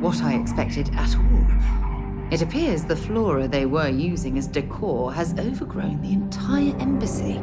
what I expected at all. It appears the flora they were using as decor has overgrown the entire embassy.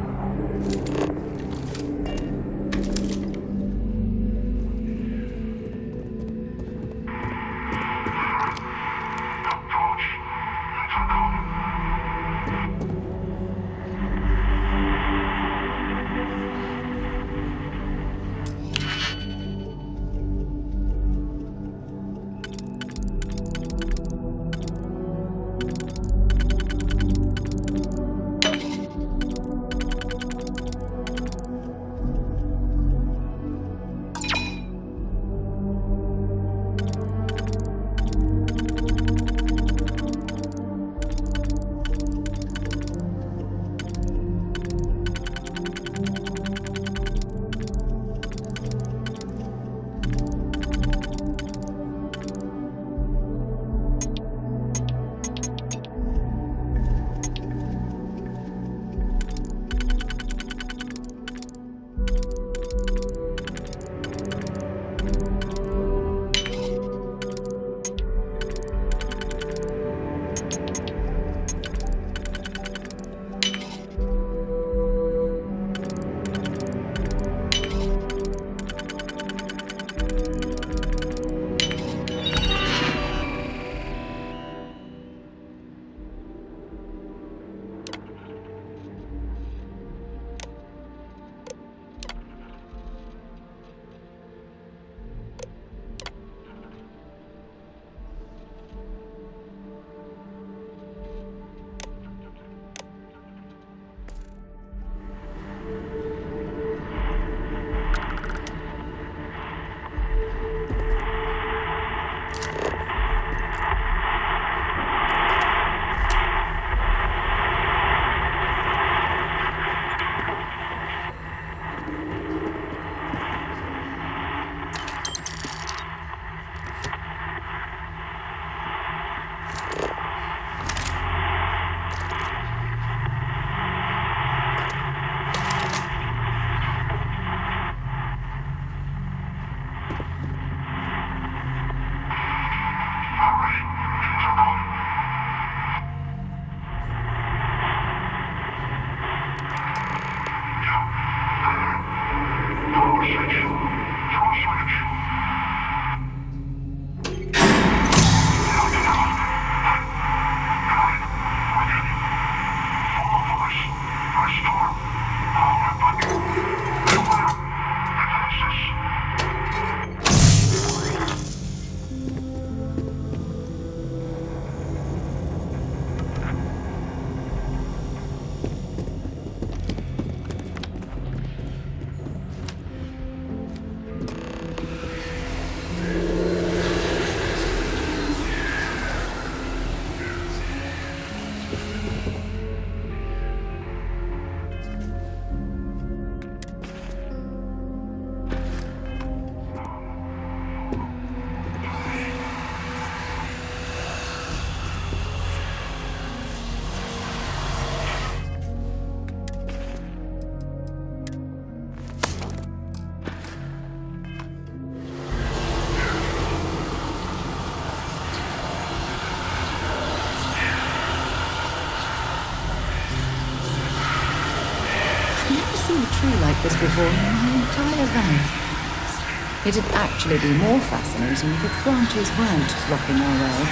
Tree like this before in my entire life. It'd actually be more fascinating if its branches weren't blocking our way.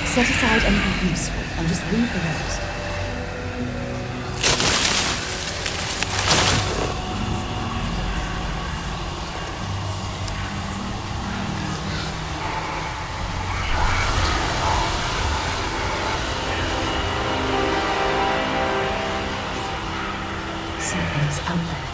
Set aside anything useful and just leave the rest. Something's out there.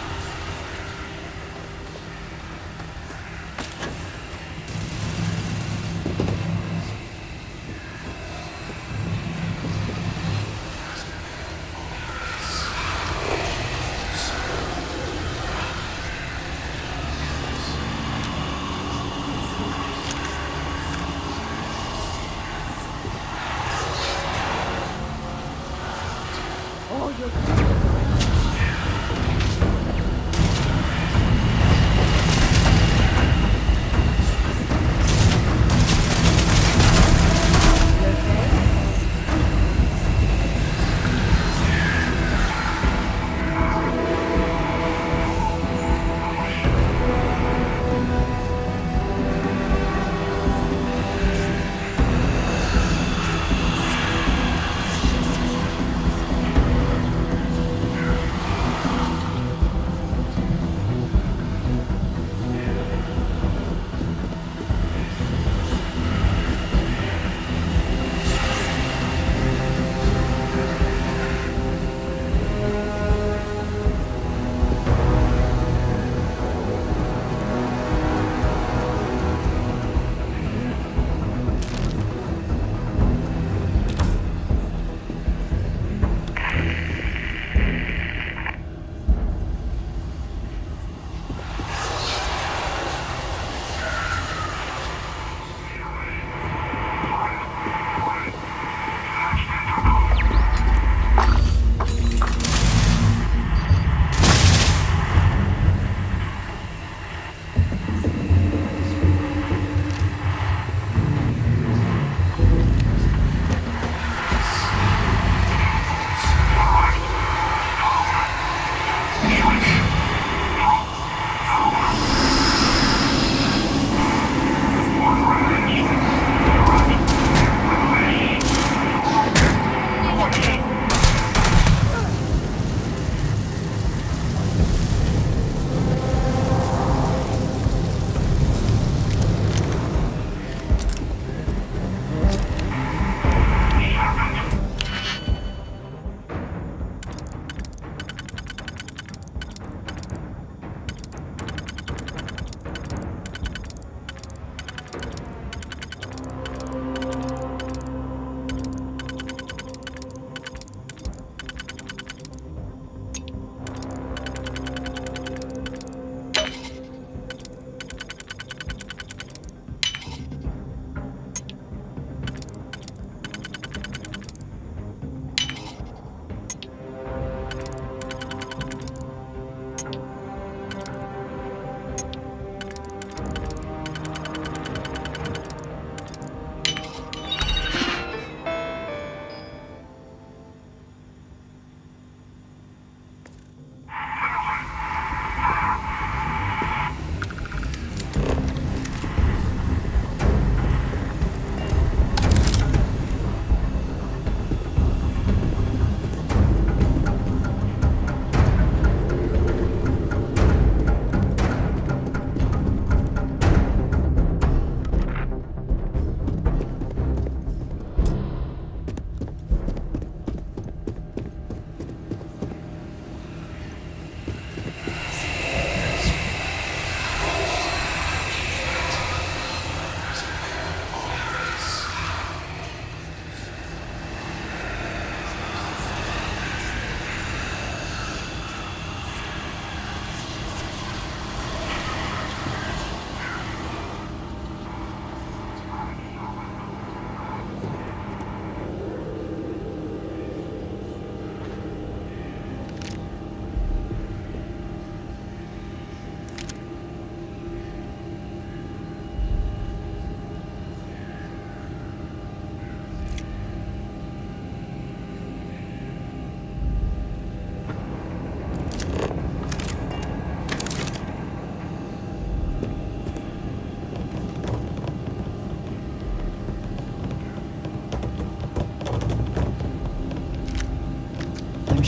Oh, you're...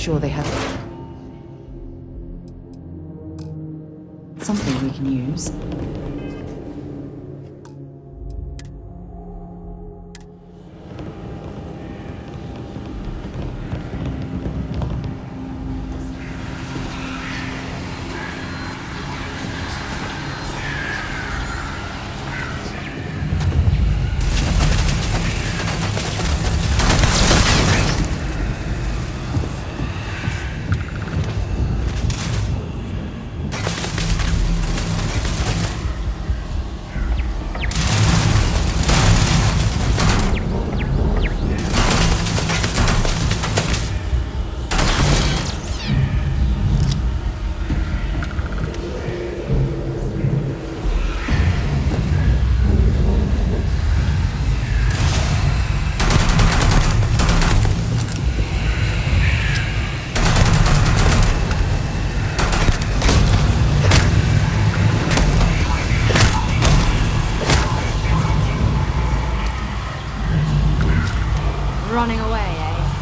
sure they had something we can use. Running away, eh?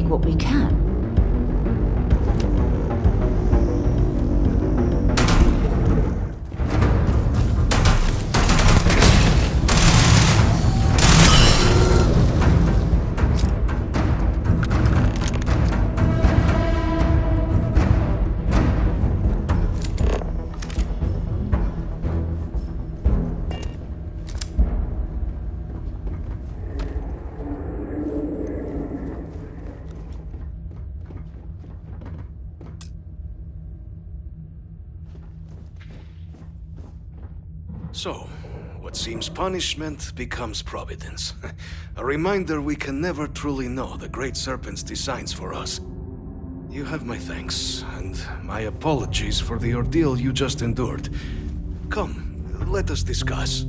take what we can. So, what seems punishment becomes providence. A reminder we can never truly know the Great Serpent's designs for us. You have my thanks, and my apologies for the ordeal you just endured. Come, let us discuss.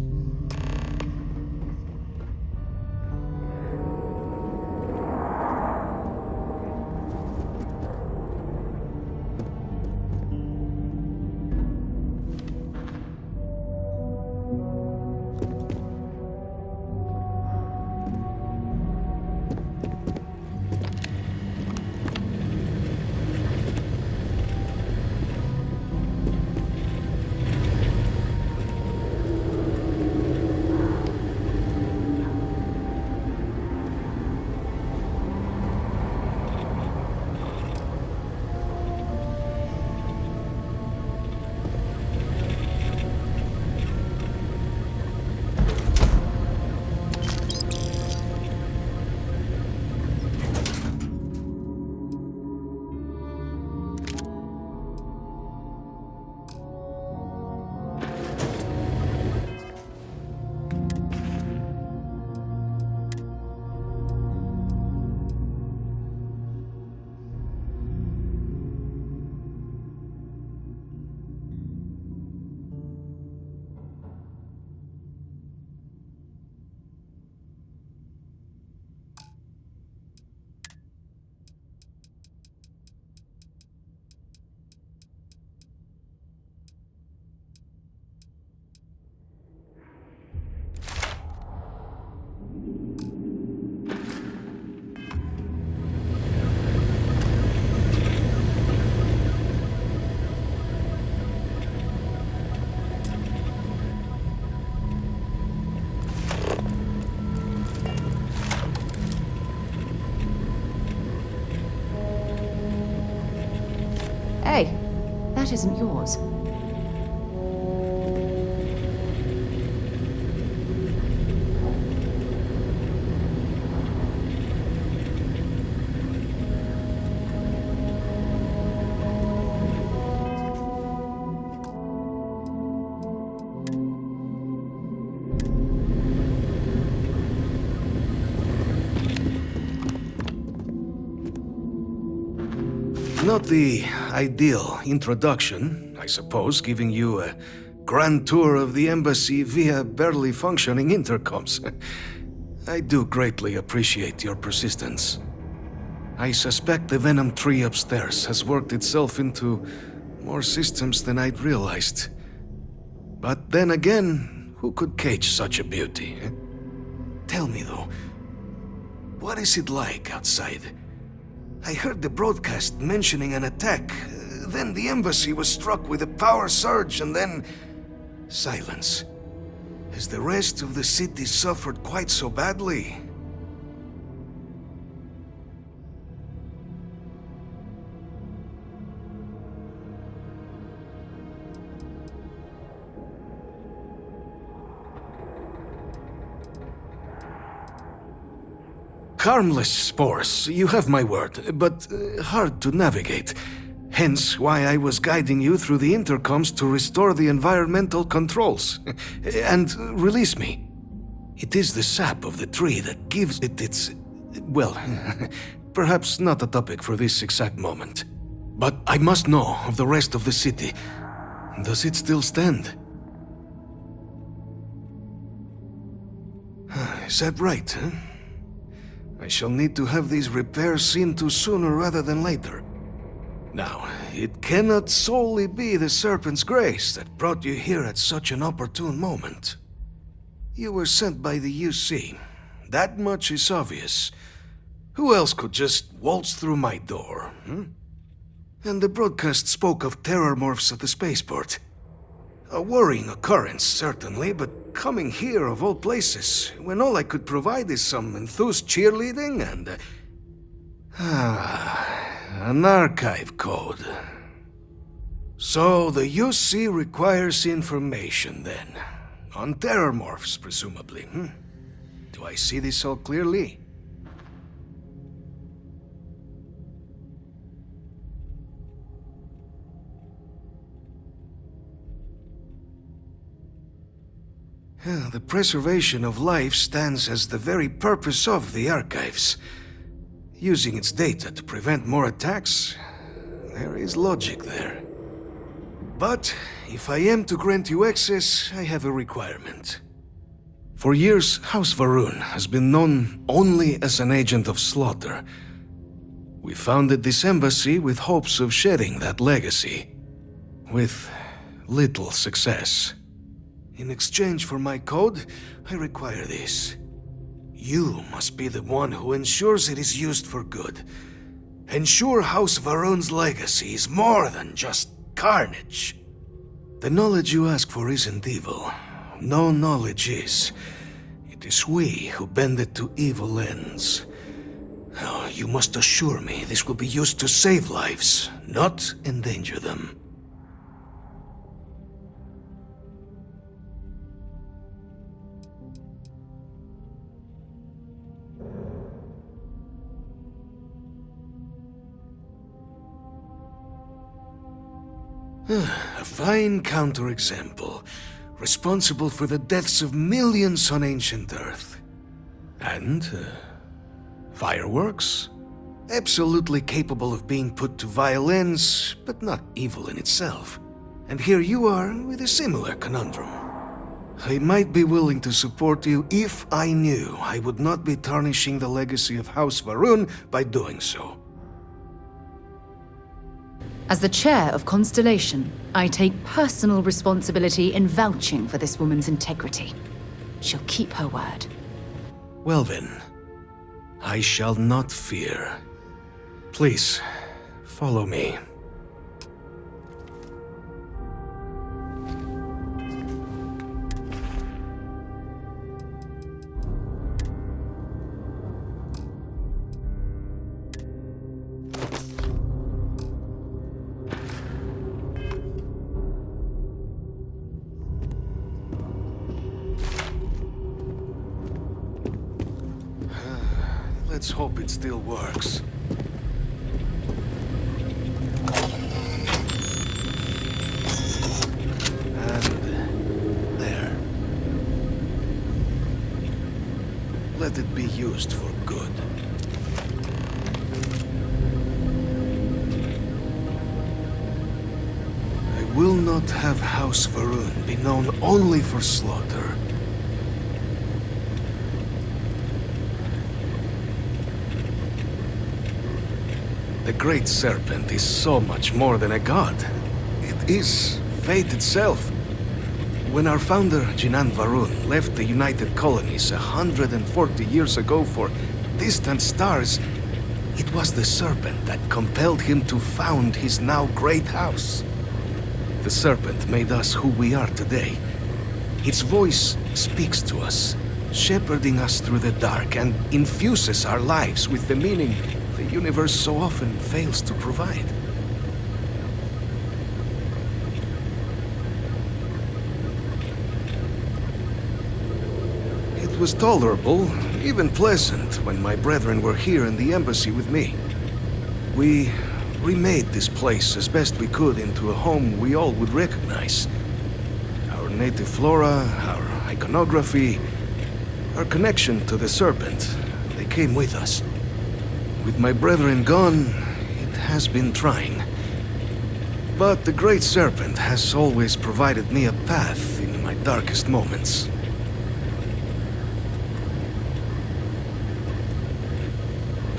Hey, that isn't yours. Not the ideal introduction, I suppose, giving you a grand tour of the embassy via barely functioning intercoms. I do greatly appreciate your persistence. I suspect the Venom tree upstairs has worked itself into more systems than I'd realized. But then again, who could cage such a beauty? Tell me though, what is it like outside? I heard the broadcast mentioning an attack. Then the embassy was struck with a power surge and then silence. Has the rest of the city suffered quite so badly? Harmless spores, you have my word, but hard to navigate. Hence why I was guiding you through the intercoms to restore the environmental controls and release me. It is the sap of the tree that gives it its... well, perhaps not a topic for this exact moment. But I must know of the rest of the city. Does it still stand? Is that right, huh? I shall need to have these repairs seen to sooner rather than later. Now, it cannot solely be the Serpent's grace that brought you here at such an opportune moment. You were sent by the UC. That much is obvious. Who else could just waltz through my door? And the broadcast spoke of terror morphs at the spaceport. A worrying occurrence, certainly, but coming here of all places, when all I could provide is some enthused cheerleading and... an archive code. So the UC requires information, then. On terror morphs, presumably, Do I see this all clearly? The preservation of life stands as the very purpose of the archives. Using its data to prevent more attacks, there is logic there. But if I am to grant you access, I have a requirement. For years, House Varun has been known only as an agent of slaughter. We founded this embassy with hopes of shedding that legacy, with little success. In exchange for my code, I require this. You must be the one who ensures it is used for good. Ensure House Varun's legacy is more than just carnage. The knowledge you ask for isn't evil. No knowledge is. It is we who bend it to evil ends. Oh, you must assure me this will be used to save lives, not endanger them. A fine counterexample, responsible for the deaths of millions on ancient Earth. And, fireworks? Absolutely capable of being put to violence, but not evil in itself. And here you are with a similar conundrum. I might be willing to support you if I knew I would not be tarnishing the legacy of House Varun by doing so. As the chair of Constellation, I take personal responsibility in vouching for this woman's integrity. She'll keep her word. Well then, I shall not fear. Please, follow me. Let's hope it still works. And there. Let it be used for good. I will not have House Varun be known only for slaughter. The Great Serpent is so much more than a god. It is fate itself. When our founder, Jinan Varun, left the United Colonies 140 years ago for distant stars, it was the Serpent that compelled him to found his now great house. The Serpent made us who we are today. Its voice speaks to us, shepherding us through the dark and infuses our lives with the meaning the universe so often fails to provide. It was tolerable, even pleasant, when my brethren were here in the embassy with me. We remade this place as best we could into a home we all would recognize. Our native flora, our iconography, our connection to the Serpent, they came with us. With my brethren gone, it has been trying. But the Great Serpent has always provided me a path in my darkest moments.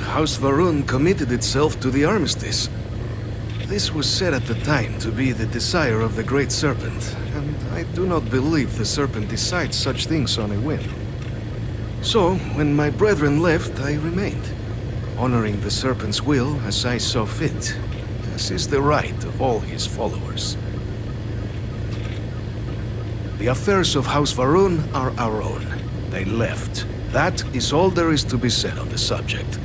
House Varun committed itself to the armistice. This was said at the time to be the desire of the Great Serpent, and I do not believe the Serpent decides such things on a whim. So, when my brethren left, I remained. honoring the Serpent's will as I saw fit, as is the right of all his followers. The affairs of House Varun are our own. They left. That is all there is to be said on the subject.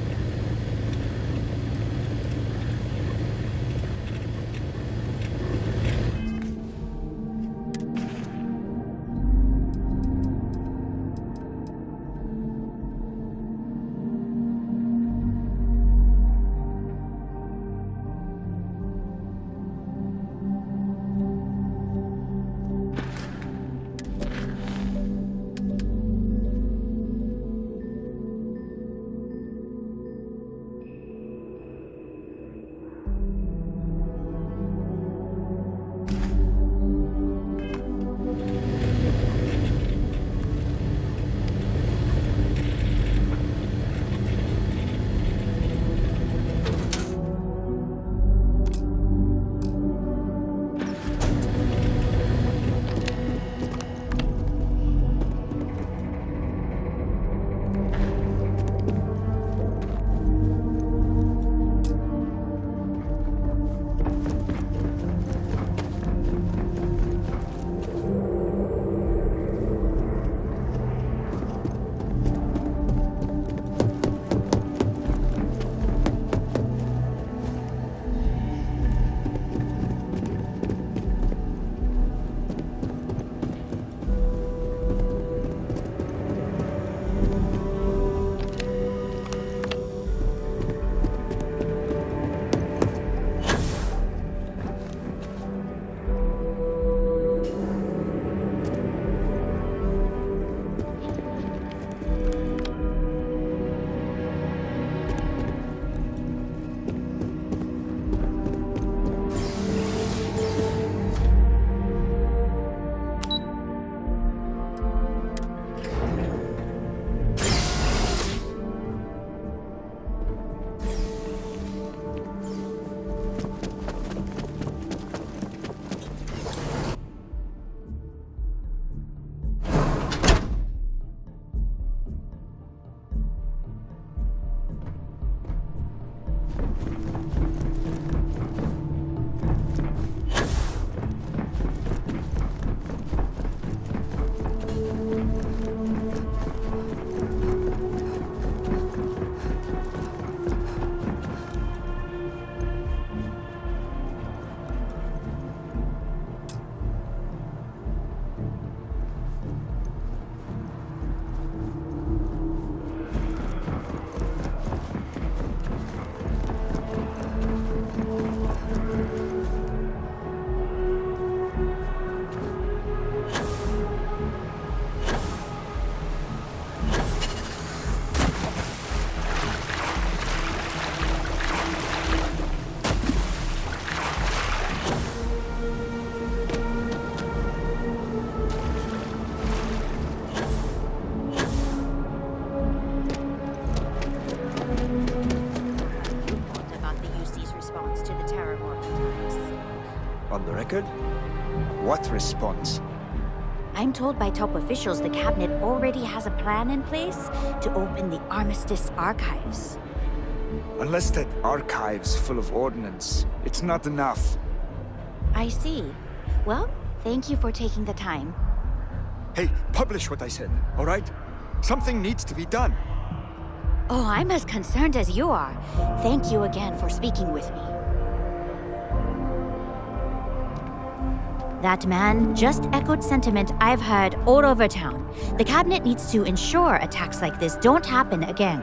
On the record? What response? I'm told by top officials the cabinet already has a plan in place to open the Armistice archives. Unless that archive's full of ordnance, it's not enough. I see. Well, thank you for taking the time. Hey, publish what I said, all right? Something needs to be done. Oh, I'm as concerned as you are. Thank you again for speaking with me. That man just echoed sentiment I've heard all over town. The cabinet needs to ensure attacks like this don't happen again.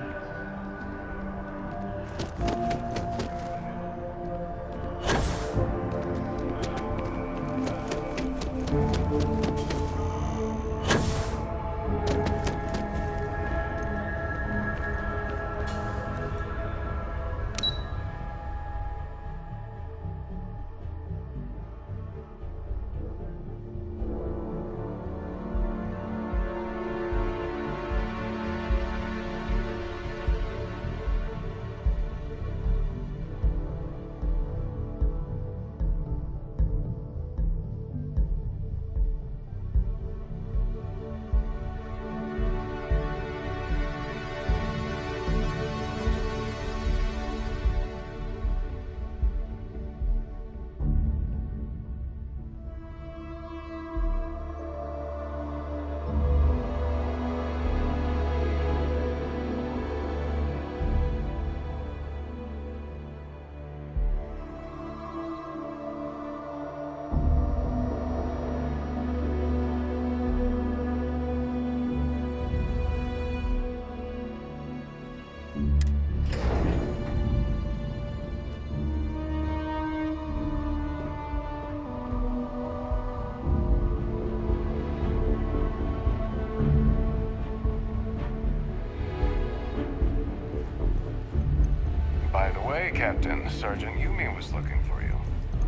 Hey, Captain. Sergeant Yumi was looking for you.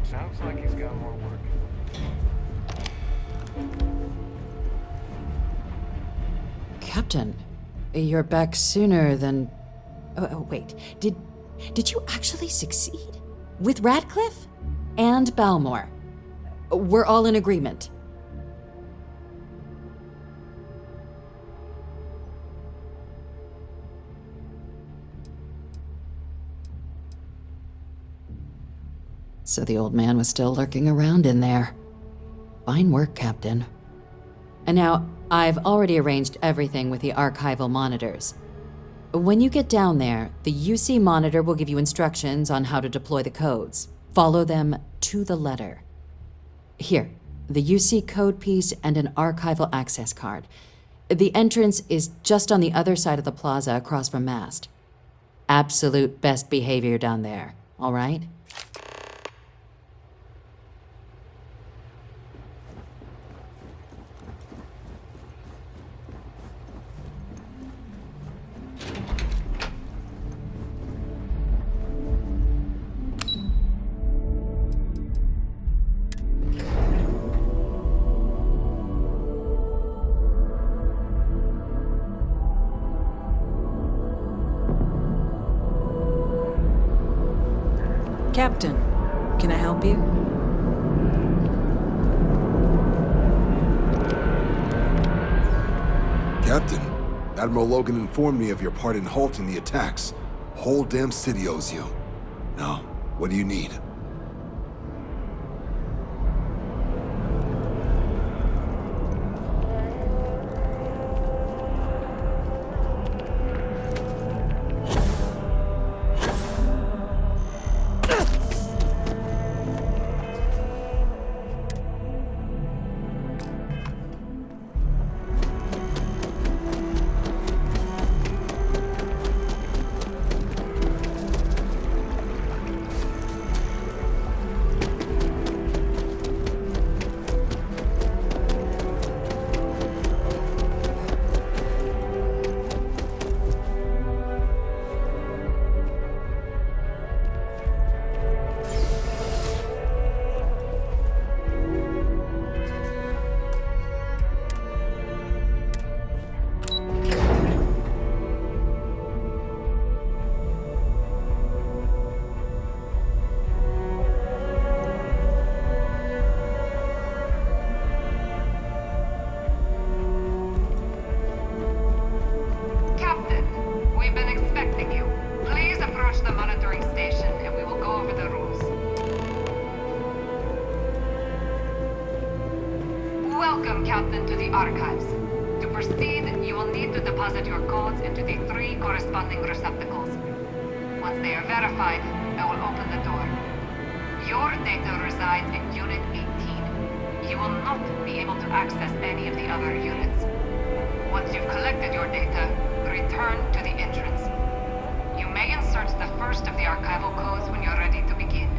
Sounds like he's got more work. Captain, you're back sooner than... wait. Did you actually succeed? With Radcliffe? And Balmore? We're all in agreement. So the old man was still lurking around in there. Fine work, Captain. And now, I've already arranged everything with the archival monitors. When you get down there, the UC monitor will give you instructions on how to deploy the codes. Follow them to the letter. Here, the UC code piece and an archival access card. The entrance is just on the other side of the plaza across from Mast. Absolute best behavior down there, all right? Captain, can I help you? Captain, Admiral Logan informed me of your part in halting the attacks. Whole damn city owes you. Now, what do you need? Welcome, Captain, to the Archives. To proceed, you will need to deposit your codes into the 3 corresponding receptacles. Once they are verified, I will open the door. Your data resides in Unit 18. You will not be able to access any of the other units. Once you've collected your data, return to the entrance. You may insert the first of the archival codes when you're ready to begin.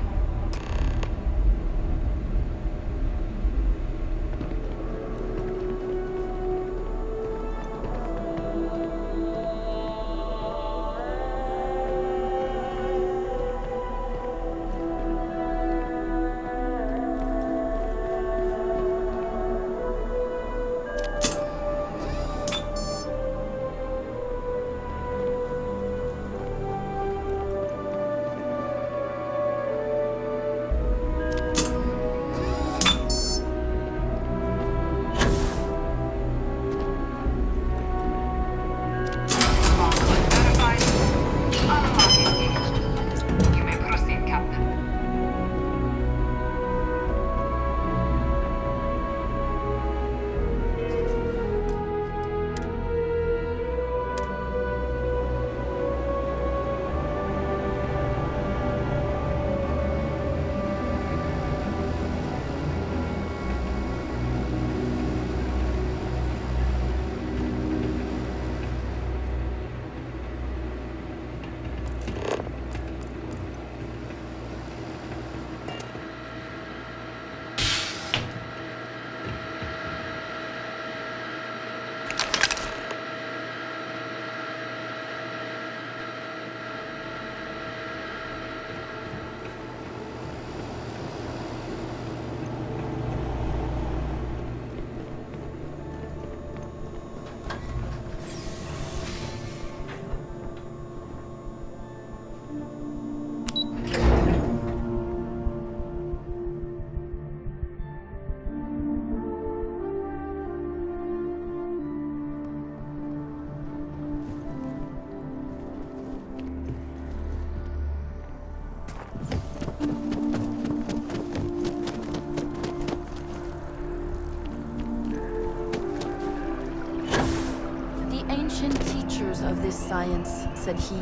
ancient teachers of this science, said he,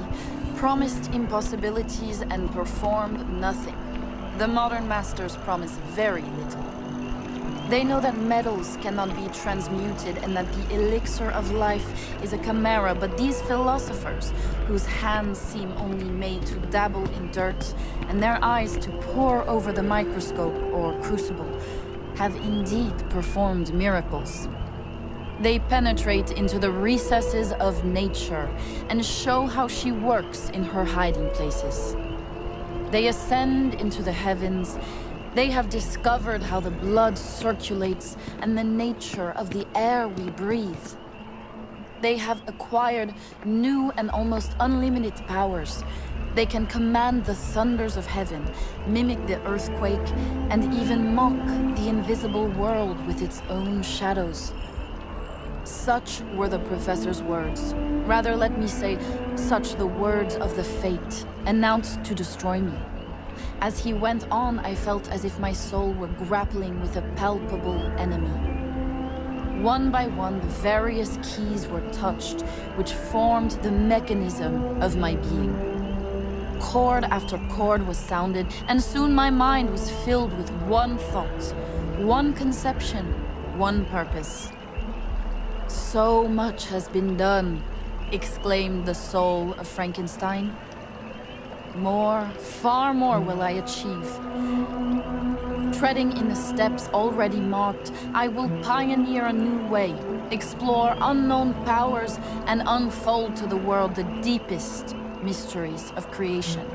promised impossibilities and performed nothing. The modern masters promise very little. They know that metals cannot be transmuted and that the elixir of life is a chimera, but these philosophers, whose hands seem only made to dabble in dirt and their eyes to pore over the microscope or crucible, have indeed performed miracles. They penetrate into the recesses of nature and show how she works in her hiding places. They ascend into the heavens. They have discovered how the blood circulates and the nature of the air we breathe. They have acquired new and almost unlimited powers. They can command the thunders of heaven, mimic the earthquake, and even mock the invisible world with its own shadows. Such were the professor's words. Rather, let me say, such the words of the fate, announced to destroy me. As he went on, I felt as if my soul were grappling with a palpable enemy. One by one, the various keys were touched, which formed the mechanism of my being. Chord after chord was sounded, and soon my mind was filled with one thought, one conception, one purpose. So much has been done, exclaimed the soul of Frankenstein. More, far more will I achieve. Treading in the steps already marked, I will pioneer a new way, explore unknown powers, and unfold to the world the deepest mysteries of creation.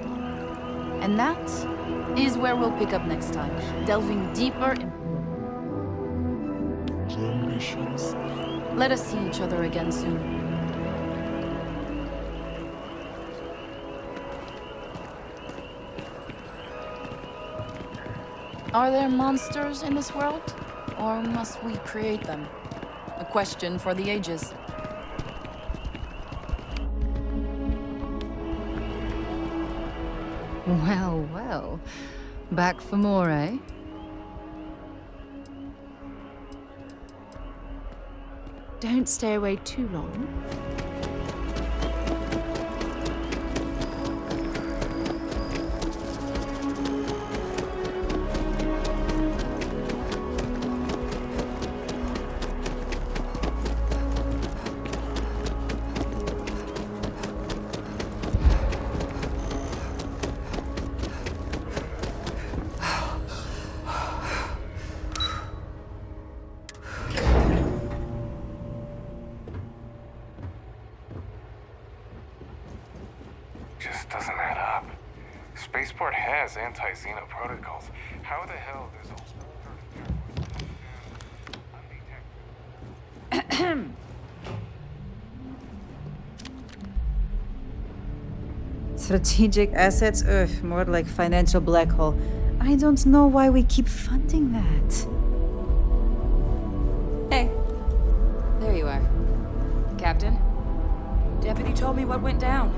And that is where we'll pick up next time, delving deeper in missions. Let us see each other again soon. Are there monsters in this world? Or must we create them? A question for the ages. Well, well. Back for more, eh? Don't stay away too long. Just doesn't add up. Spaceport has anti-Xeno protocols. How the hell does a undetected? Strategic assets? Ugh, more like financial black hole. I don't know why we keep funding that. Hey. There you are. Captain. Deputy told me what went down.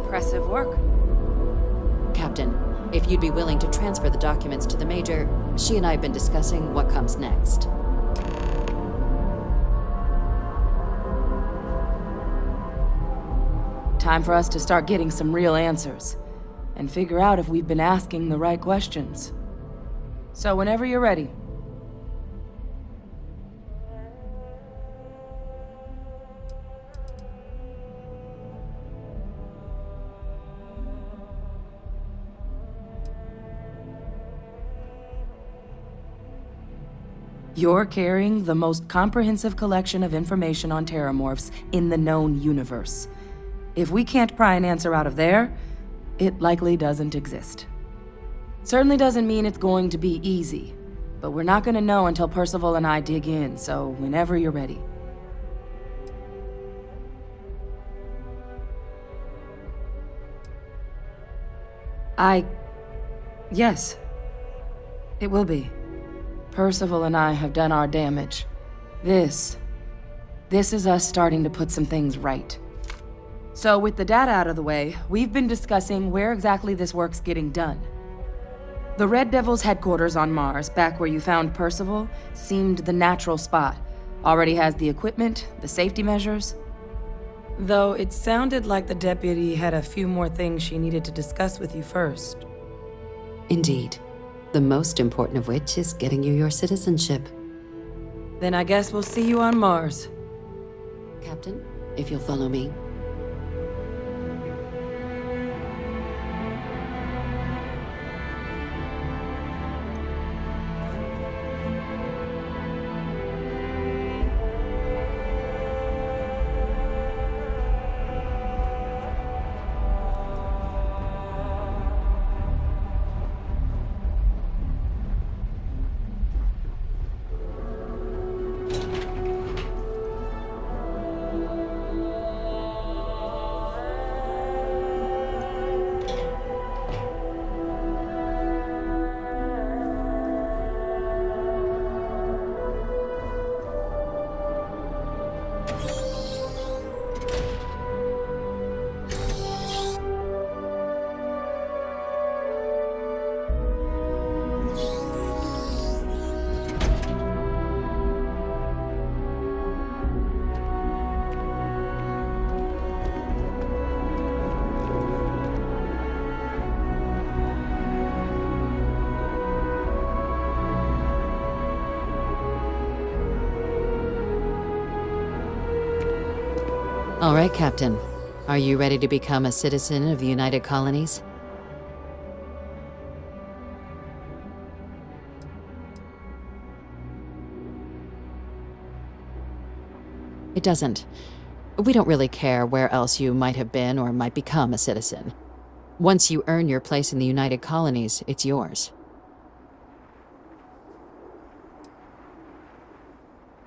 Impressive work. Captain, if you'd be willing to transfer the documents to the Major, she and I have been discussing what comes next. Time for us to start getting some real answers. And figure out if we've been asking the right questions. So whenever you're ready. You're carrying the most comprehensive collection of information on terramorphs in the known universe. If we can't pry an answer out of there, it likely doesn't exist. Certainly doesn't mean it's going to be easy, but we're not going to know until Percival and I dig in, so whenever you're ready. Yes. It will be. Percival and I have done our damage. This is us starting to put some things right. So with the data out of the way, we've been discussing where exactly this work's getting done. The Red Devil's headquarters on Mars, back where you found Percival, seemed the natural spot. Already has the equipment, the safety measures. Though it sounded like the deputy had a few more things she needed to discuss with you first. Indeed. The most important of which is getting you your citizenship. Then I guess we'll see you on Mars. Captain, if you'll follow me. All right, Captain. Are you ready to become a citizen of the United Colonies? It doesn't. We don't really care where else you might have been or might become a citizen. Once you earn your place in the United Colonies, it's yours.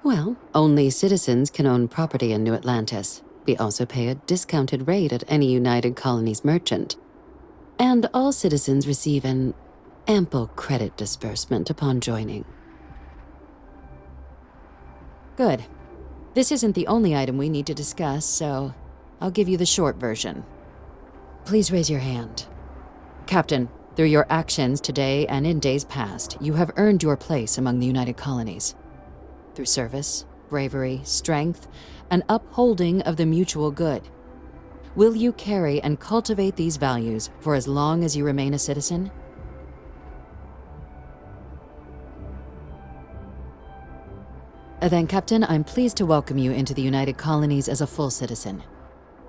Well, only citizens can own property in New Atlantis. We also pay a discounted rate at any United Colonies merchant. And all citizens receive an ample credit disbursement upon joining. Good. This isn't the only item we need to discuss, so I'll give you the short version. Please raise your hand. Captain, through your actions today and in days past, you have earned your place among the United Colonies. Through service, bravery, strength, and upholding of the mutual good. Will you carry and cultivate these values for as long as you remain a citizen? Then, Captain, I'm pleased to welcome you into the United Colonies as a full citizen.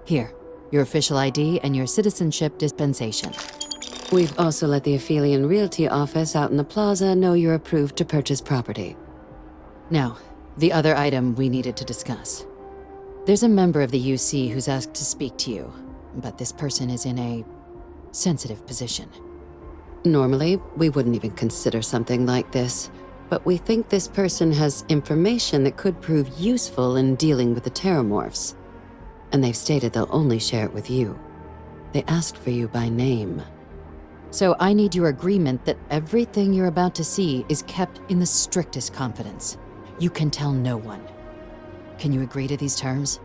Here, your official ID and your citizenship dispensation. We've also let the Aphelion Realty office out in the plaza know you're approved to purchase property. Now, the other item we needed to discuss. There's a member of the UC who's asked to speak to you, but this person is in a sensitive position. Normally, we wouldn't even consider something like this, but we think this person has information that could prove useful in dealing with the Terramorphs. And they've stated they'll only share it with you. They asked for you by name. So I need your agreement that everything you're about to see is kept in the strictest confidence. You can tell no one. Can you agree to these terms?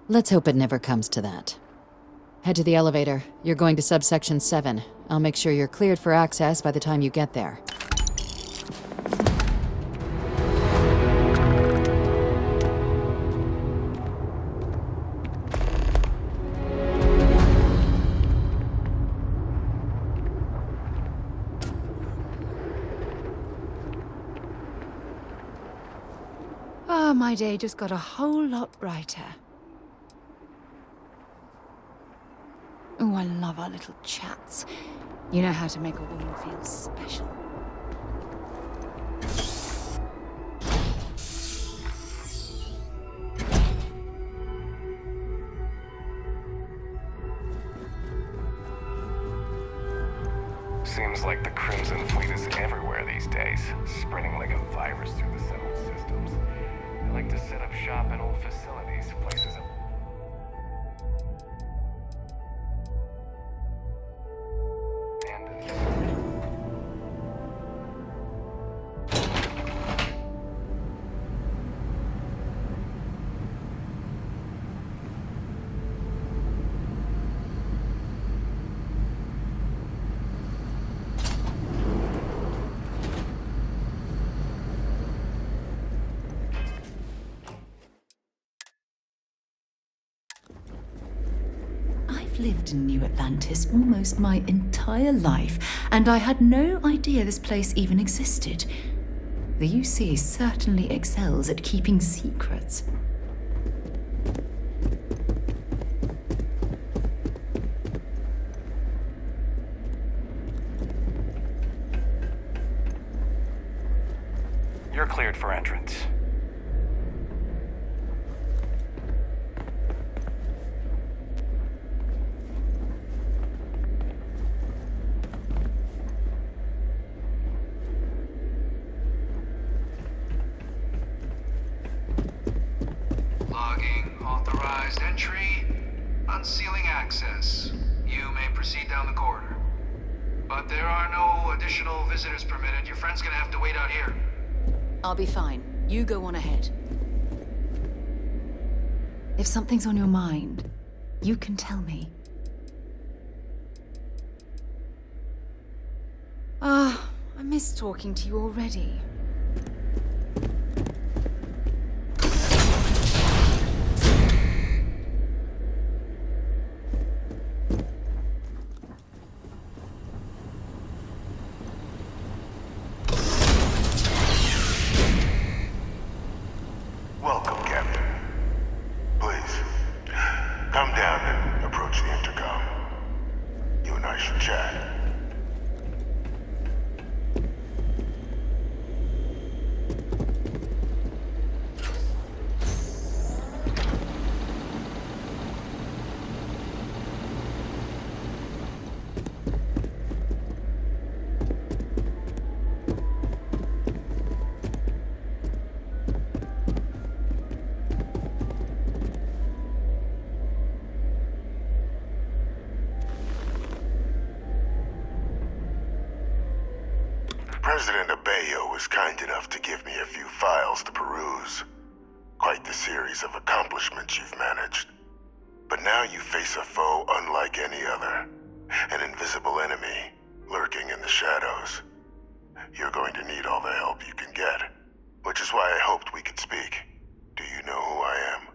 Let's hope it never comes to that. Head to the elevator. You're going to subsection 7. I'll make sure you're cleared for access by the time you get there. Ah, my day just got a whole lot brighter. Oh, I love our little chats. You know how to make a woman feel special. Seems like the Crimson Fleet is everywhere these days, spreading like a virus through the settled systems. They like to set up shop in old facilities, places of... lived in New Atlantis almost my entire life, and I had no idea this place even existed. The UC certainly excels at keeping secrets. You're cleared for entrance. Logging authorized entry, unsealing access. You may proceed down the corridor. But there are no additional visitors permitted. Your friend's gonna have to wait out here. I'll be fine. You go on ahead. If something's on your mind, you can tell me. I miss talking to you already. Welcome, Captain. Please, come down and approach the intercom. You and I should chat. President Abeyo was kind enough to give me a few files to peruse. Quite the series of accomplishments you've managed. But now you face a foe unlike any other. An invisible enemy, lurking in the shadows. You're going to need all the help you can get. Which is why I hoped we could speak. Do you know who I am?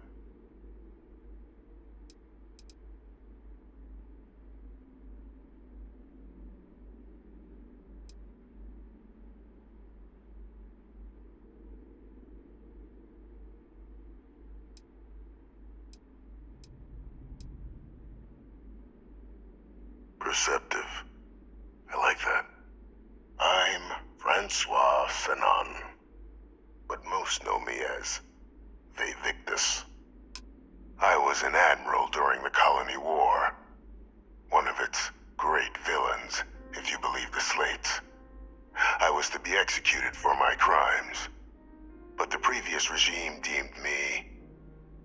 Perceptive. I like that. I'm Francois Sanon, but most know me as Vivictus. I was an admiral during the Colony War. One of its great villains, if you believe the slates. I was to be executed for my crimes, but the previous regime deemed me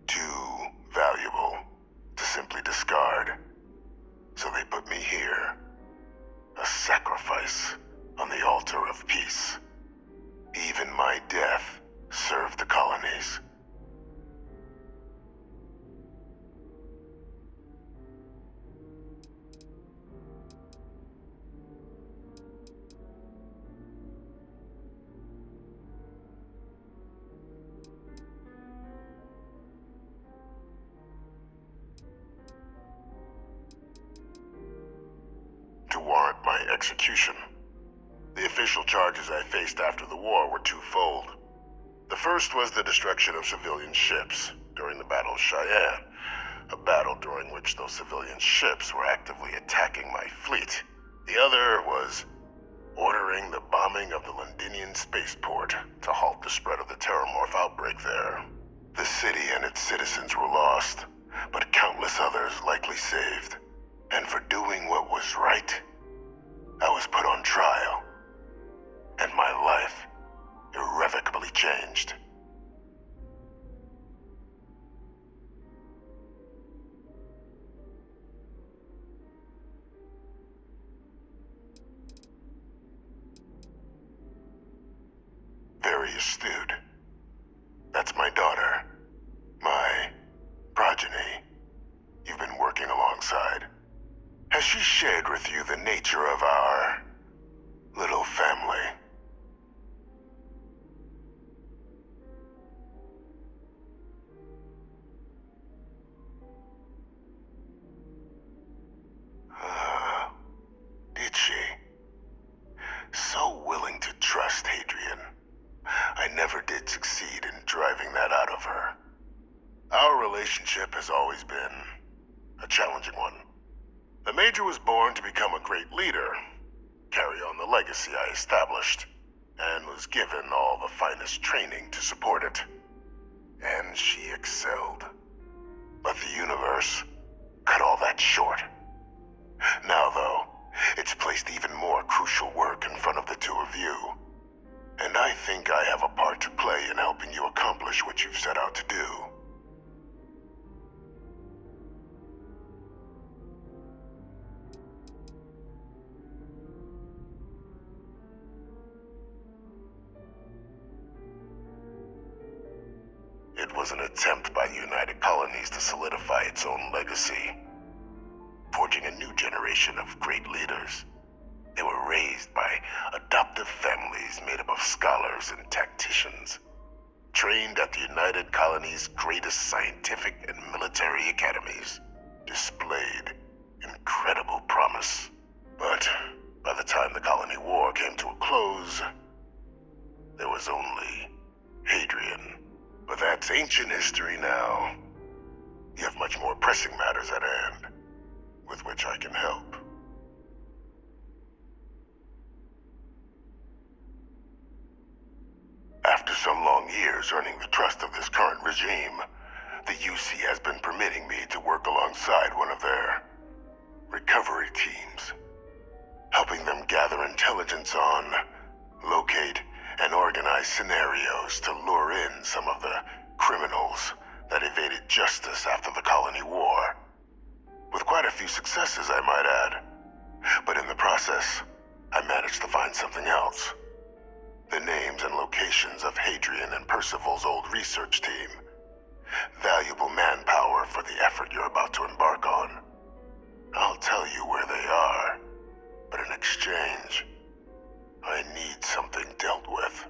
too valuable to simply discard. So they put me here, a sacrifice on the altar of peace. Even my death served the colonies. To warrant my execution. The official charges I faced after the war were twofold. The first was the destruction of civilian ships during the Battle of Cheyenne, a battle during which those civilian ships were actively attacking my fleet. The other was ordering the bombing of the Londinian spaceport to halt the spread of the Terramorph outbreak there. The city and its citizens were lost, but countless others likely saved. And for doing what was right, I was put on trial. And my life irrevocably changed. Very astute. That's my daughter. My progeny. You've been working alongside. Has she shared with you the nature of our little family? succeed in driving that out of her. Our relationship has always been a challenging one. The Major was born to become a great leader, carry on the legacy I established, and was given all the finest training to support it. And she excelled. But the universe cut all that short. Now, though, it's placed even more crucial work in front of the two of you. And I think I have a part to play in helping you accomplish what you've set out to do. It was an attempt by the United Colonies to solidify its own legacy, forging a new generation of great leaders. They were raised by adoptive families made up of scholars and tacticians, trained at the United Colonies' greatest scientific and military academies, displayed incredible promise. But by the time the Colony War came to a close, there was only Hadrian. But that's ancient history now. You have much more pressing matters at hand, with which I can help. After some long years earning the trust of this current regime, the UC has been permitting me to work alongside one of their recovery teams, helping them gather intelligence on, locate, and organize scenarios to lure in some of the criminals that evaded justice after the Colony War. With quite a few successes, I might add. But in the process, I managed to find something else. The names and locations of Hadrian and Percival's old research team. Valuable manpower for the effort you're about to embark on. I'll tell you where they are, but in exchange, I need something dealt with.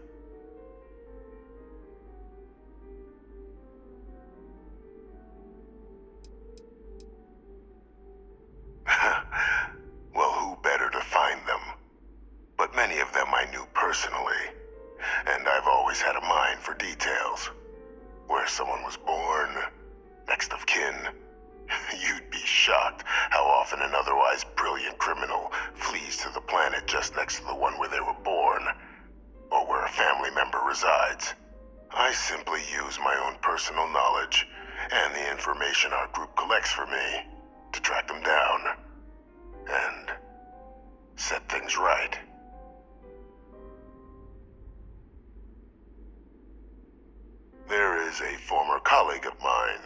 Well, who better to find them? But many of them I knew personally, and I've always had a mind for details. Where someone was born, next of kin. You'd be shocked how often an otherwise brilliant criminal flees to the planet just next to the one where they were born, or where a family member resides. I simply use my own personal knowledge and the information our group collects for me to track them down and set things right. There is a former colleague of mine,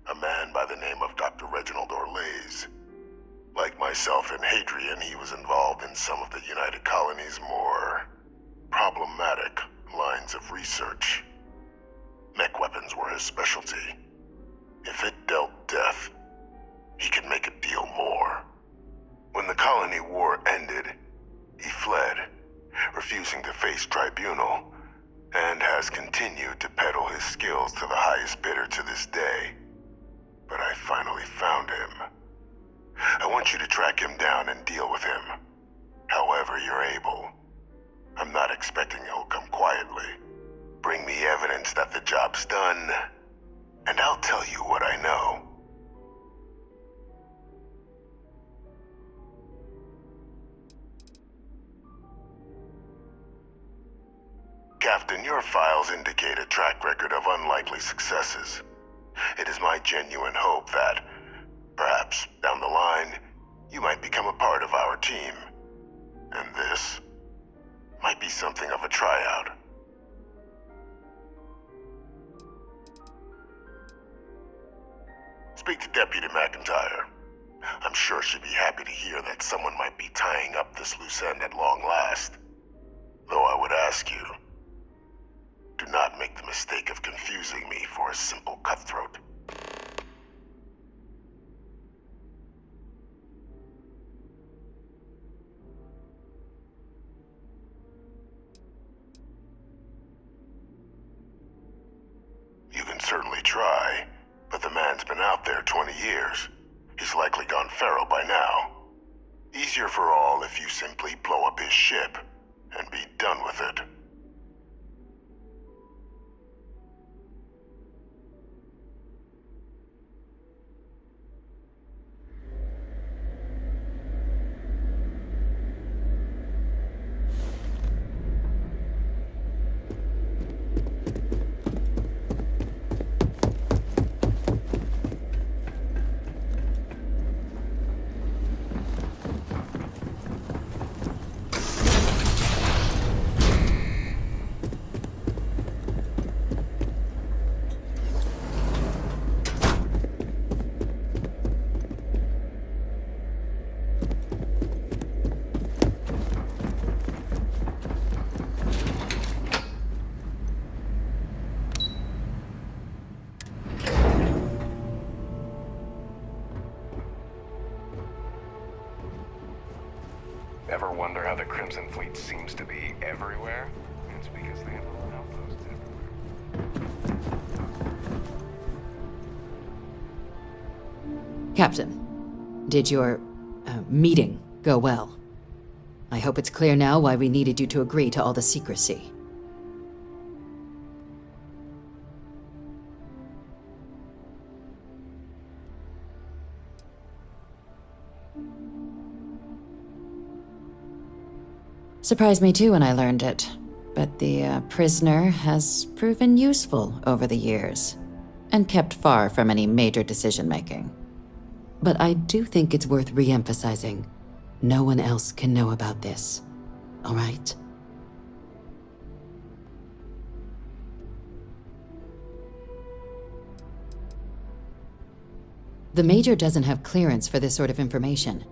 a man by the name of Dr. Reginald Orlaise. Like myself and Hadrian, he was involved in some of the United Colonies' more problematic lines of research. Mech weapons were his specialty. If it dealt death, he could make a deal more. When the Colony War ended, he fled, refusing to face tribunal, and has continued to peddle his skills to the highest bidder to this day. But I finally found him. I want you to track him down and deal with him, however you're able. I'm not expecting he'll come quietly. Bring me evidence that the job's done, and I'll tell you what I know. Captain, your files indicate a track record of unlikely successes. It is my genuine hope that, perhaps down the line, you might become a part of our team. And this might be something of a tryout. Speak to Deputy McIntyre. I'm sure she'd be happy to hear that someone might be tying up this loose end at long last. Though I would ask you, do not make the mistake of confusing me for a simple cutthroat. You can certainly try, but the man's been out there 20 years. He's likely gone feral by now. Easier for all if you simply blow up his ship and be done with it. Ever wonder how the Crimson Fleet seems to be everywhere? It's because they have little outposts everywhere. Captain, did your meeting go well? I hope it's clear now why we needed you to agree to all the secrecy. Surprised me too when I learned it, but the prisoner has proven useful over the years, and kept far from any major decision-making. But I do think it's worth re-emphasizing. No one else can know about this, all right? The Major doesn't have clearance for this sort of information,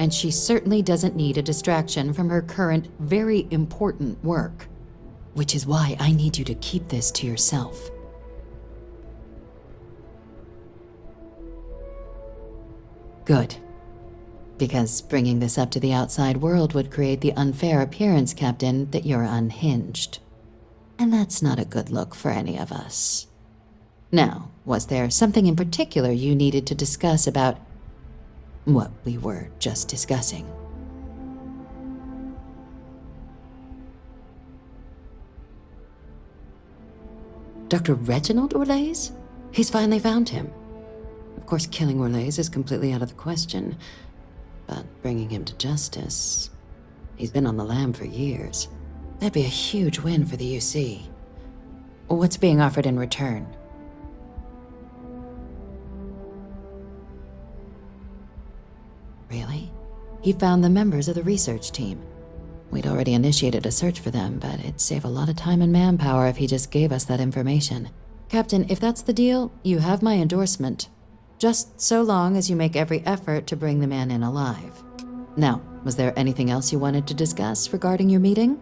and she certainly doesn't need a distraction from her current, very important work. Which is why I need you to keep this to yourself. Good. Because bringing this up to the outside world would create the unfair appearance, Captain, that you're unhinged. And that's not a good look for any of us. Now, was there something in particular you needed to discuss about what we were just discussing? Dr. Reginald Orlaise? He's finally found him. Of course, killing Orlaise is completely out of the question, but bringing him to justice... He's been on the lam for years. That'd be a huge win for the UC. What's being offered in return? Really? He found the members of the research team. We'd already initiated a search for them, but it'd save a lot of time and manpower if he just gave us that information. Captain, if that's the deal, you have my endorsement. Just so long as you make every effort to bring the man in alive. Now, was there anything else you wanted to discuss regarding your meeting?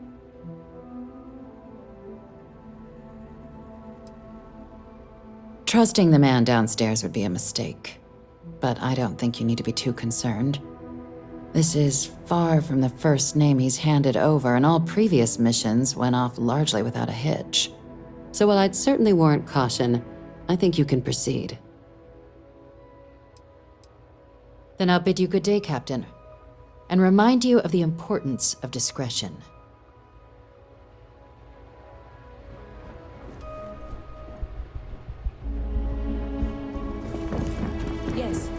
Trusting the man downstairs would be a mistake, but I don't think you need to be too concerned. This is far from the first name he's handed over, and all previous missions went off largely without a hitch. So while I'd certainly warrant caution, I think you can proceed. Then I'll bid you good day, Captain, and remind you of the importance of discretion. Yes.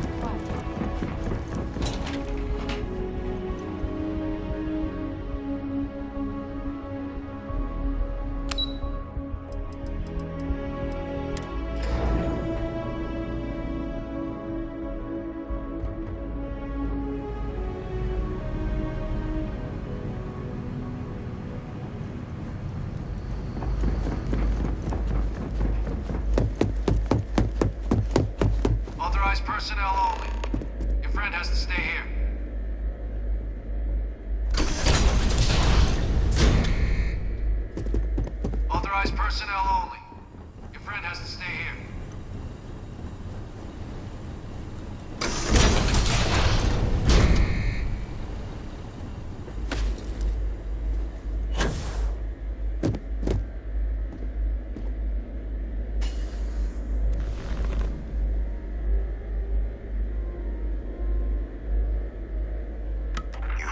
Authorized personnel only. Your friend has to stay here. Authorized personnel only. Your friend has to stay here.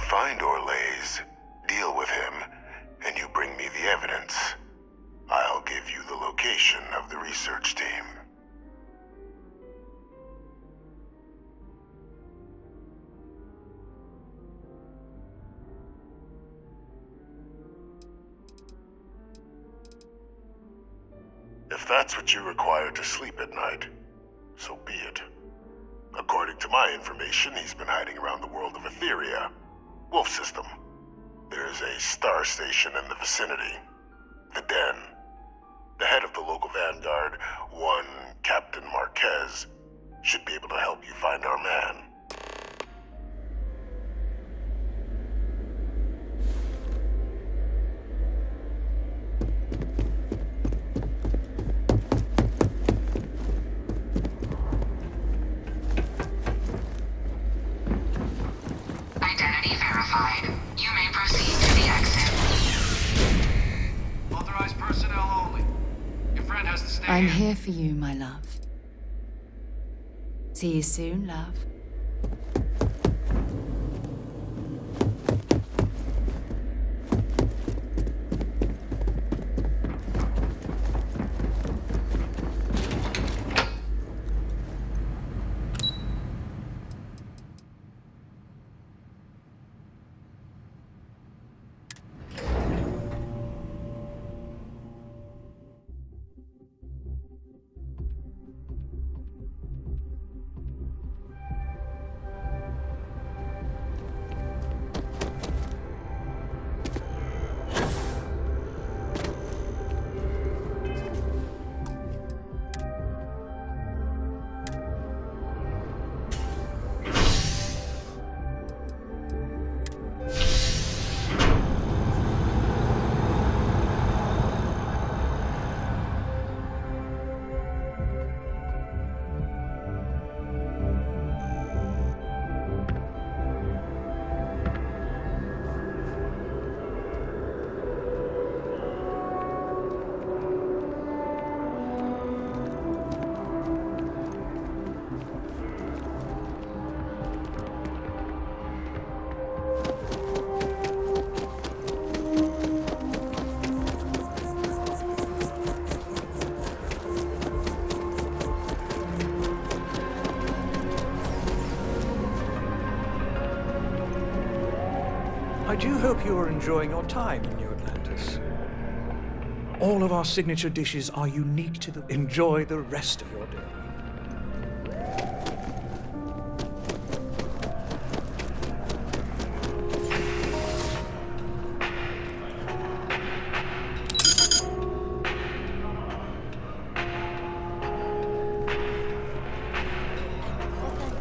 Find Orlaise, deal with him, and you bring me the evidence. I'll give you the location of the research team. If that's what you require to sleep at night, so be it. According to my information, he's been hiding around the world of Etheria. Wolf system. There's a star station in the vicinity. The Den. The head of the local vanguard, one Captain Marquez, should be able to help you find our man. Identity verified. You may proceed to the exit. Authorized personnel only. Your friend has to stay I'm here. here for you, my love. See you soon, love. I do hope you are enjoying your time in New Atlantis. All of our signature dishes are unique to the... Enjoy the rest of your day.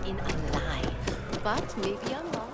In a lie, but maybe I'm wrong.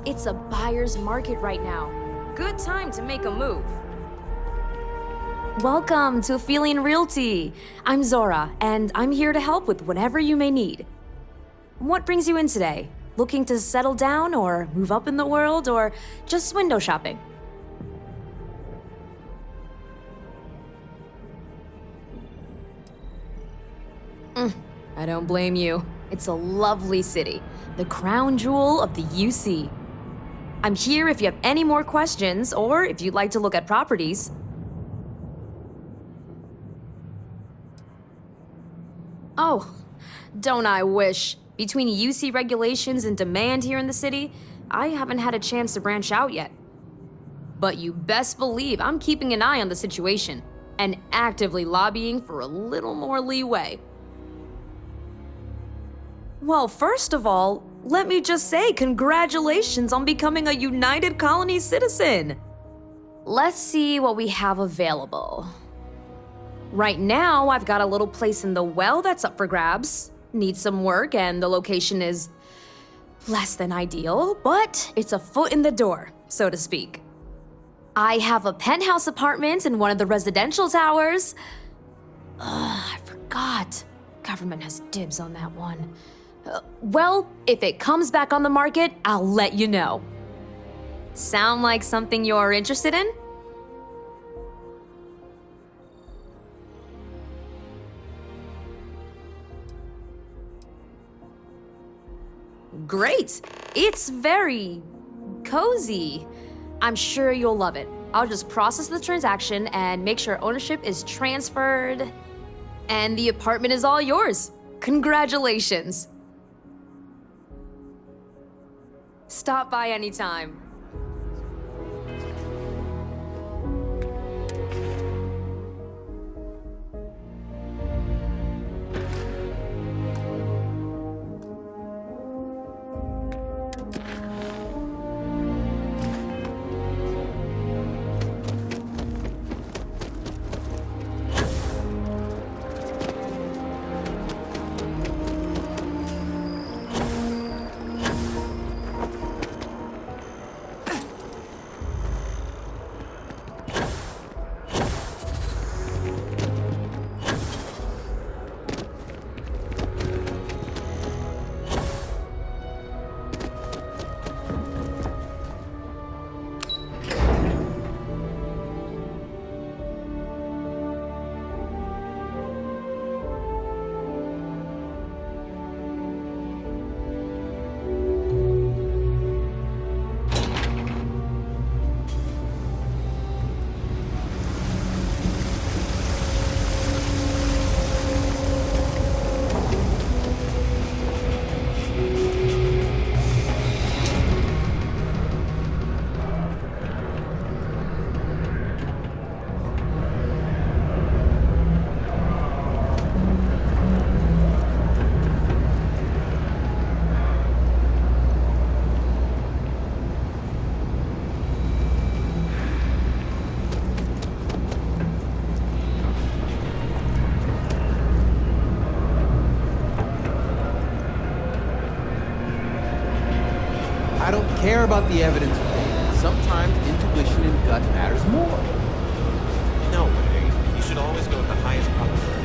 It's a buyer's market right now. Good time to make a move. Welcome to Aphelion Realty. I'm Zora, and I'm here to help with whatever you may need. What brings you in today? Looking to settle down or move up in the world or just window shopping? I don't blame you. It's a lovely city, the crown jewel of the UC. I'm here if you have any more questions or if you'd like to look at properties. Oh, don't I wish. Between UC regulations and demand here in the city, I haven't had a chance to branch out yet. But you best believe I'm keeping an eye on the situation and actively lobbying for a little more leeway. Well, first of all, let me just say congratulations on becoming a United Colony citizen. Let's see what we have available. Right now, I've got a little place in the well that's up for grabs. Needs some work and the location is less than ideal, but it's a foot in the door, so to speak. I have a penthouse apartment in one of the residential towers. I forgot. Government has dibs on that one. Well, if it comes back on the market, I'll let you know. Sound like something you're interested in? Great! It's very cozy. I'm sure you'll love it. I'll just process the transaction and make sure ownership is transferred. And the apartment is all yours. Congratulations. Stop by anytime. I don't care about the evidence, Wade. Sometimes intuition and gut matters more. No way. You should always go with the highest probability.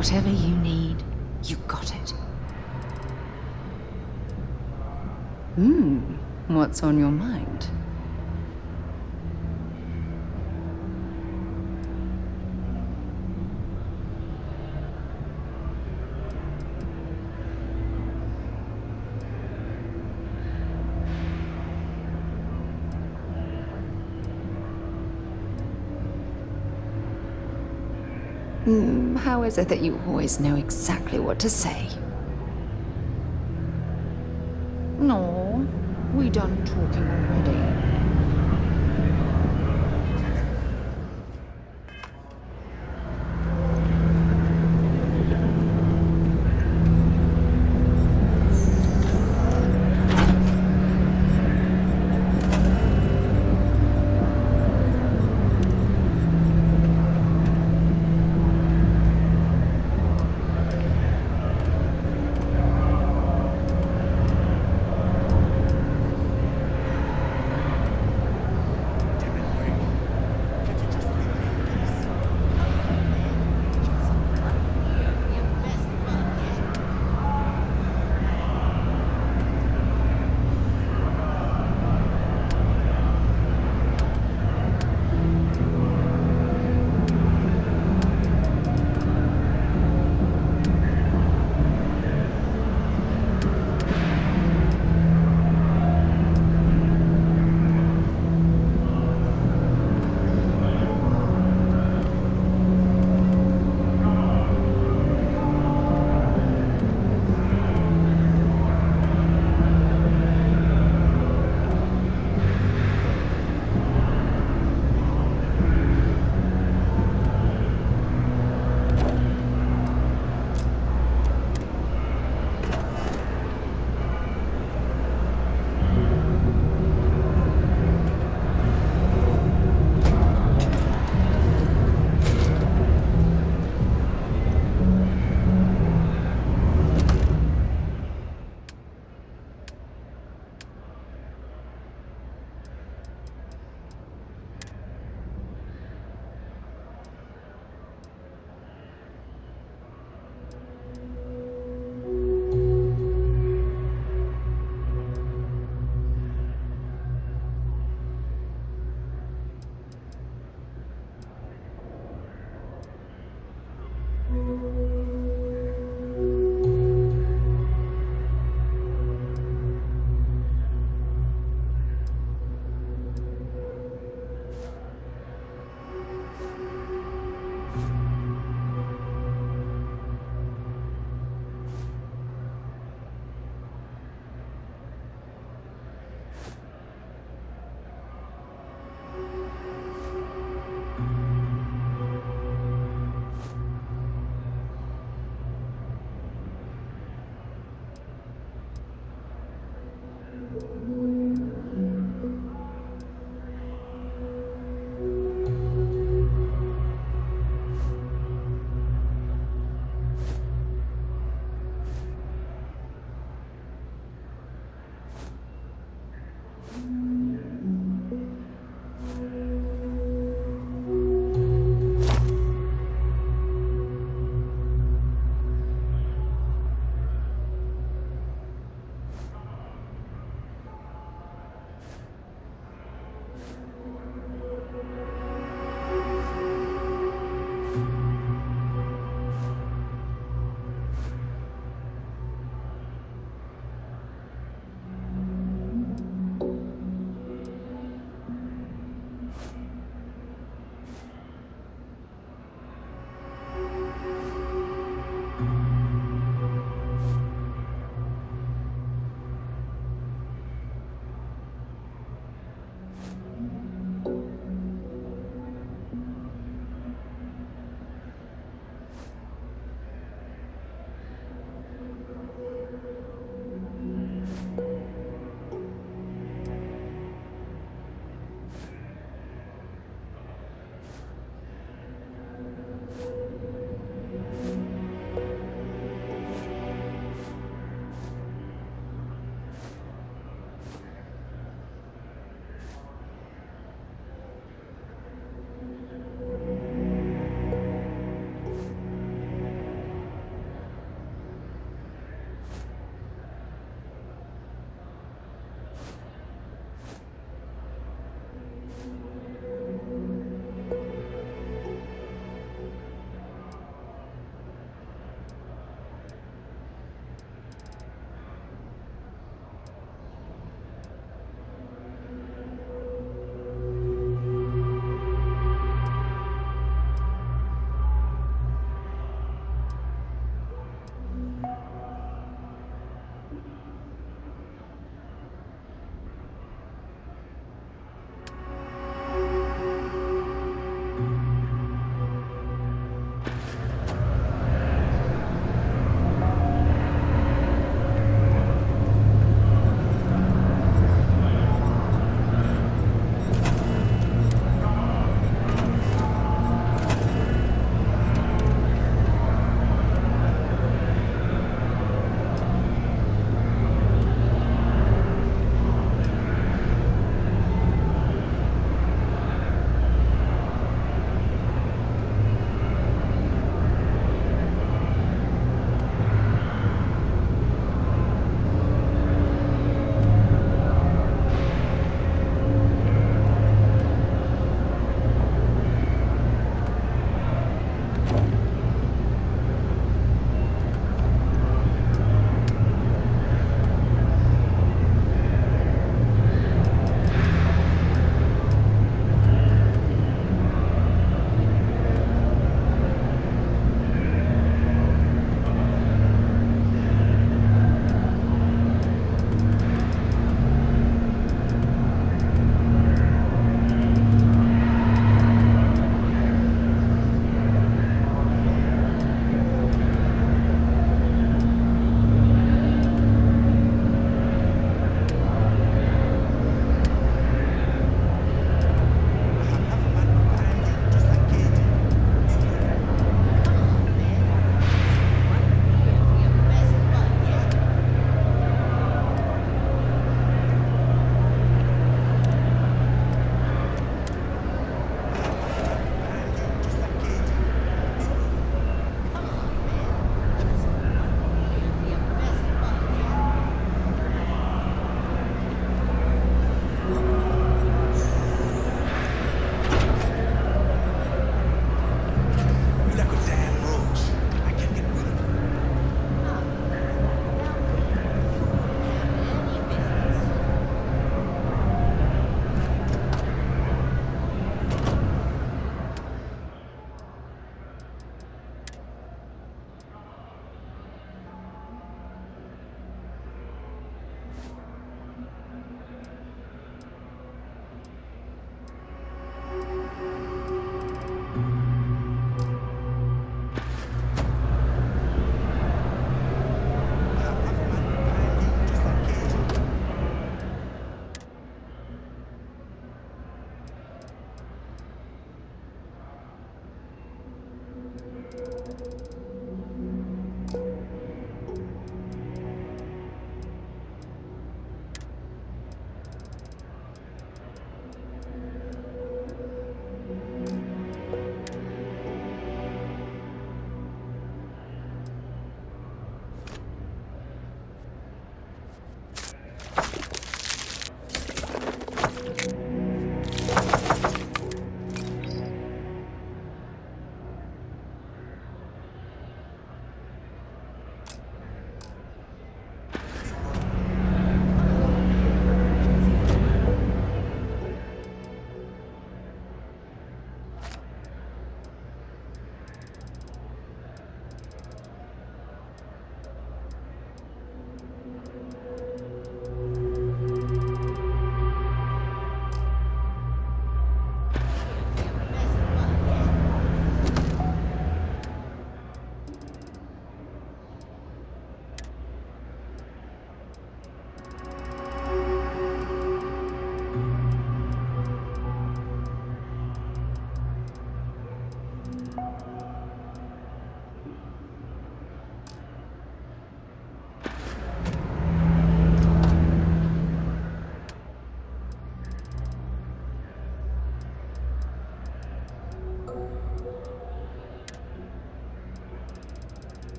Whatever you need, you got it. What's on your mind? How is it that you always know exactly what to say? No, we done talking already.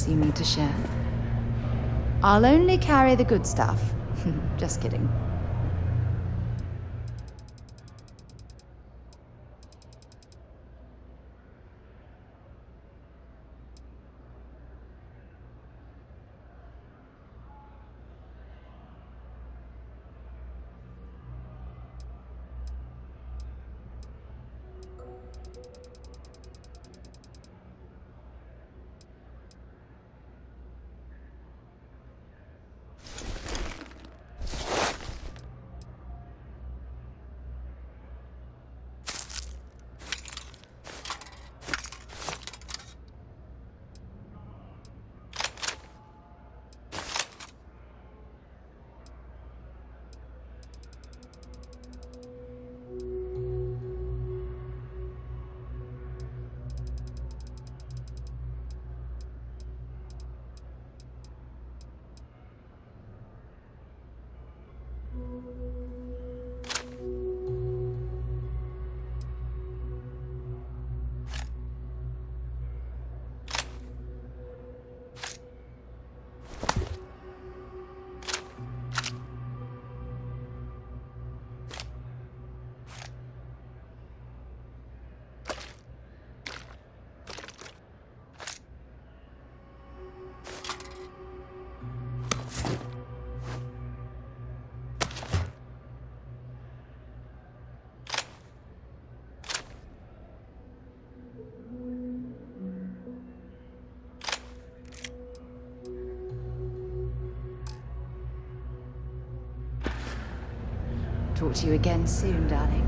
You need to share? I'll only carry the good stuff. Just kidding. Talk to you again soon, darling.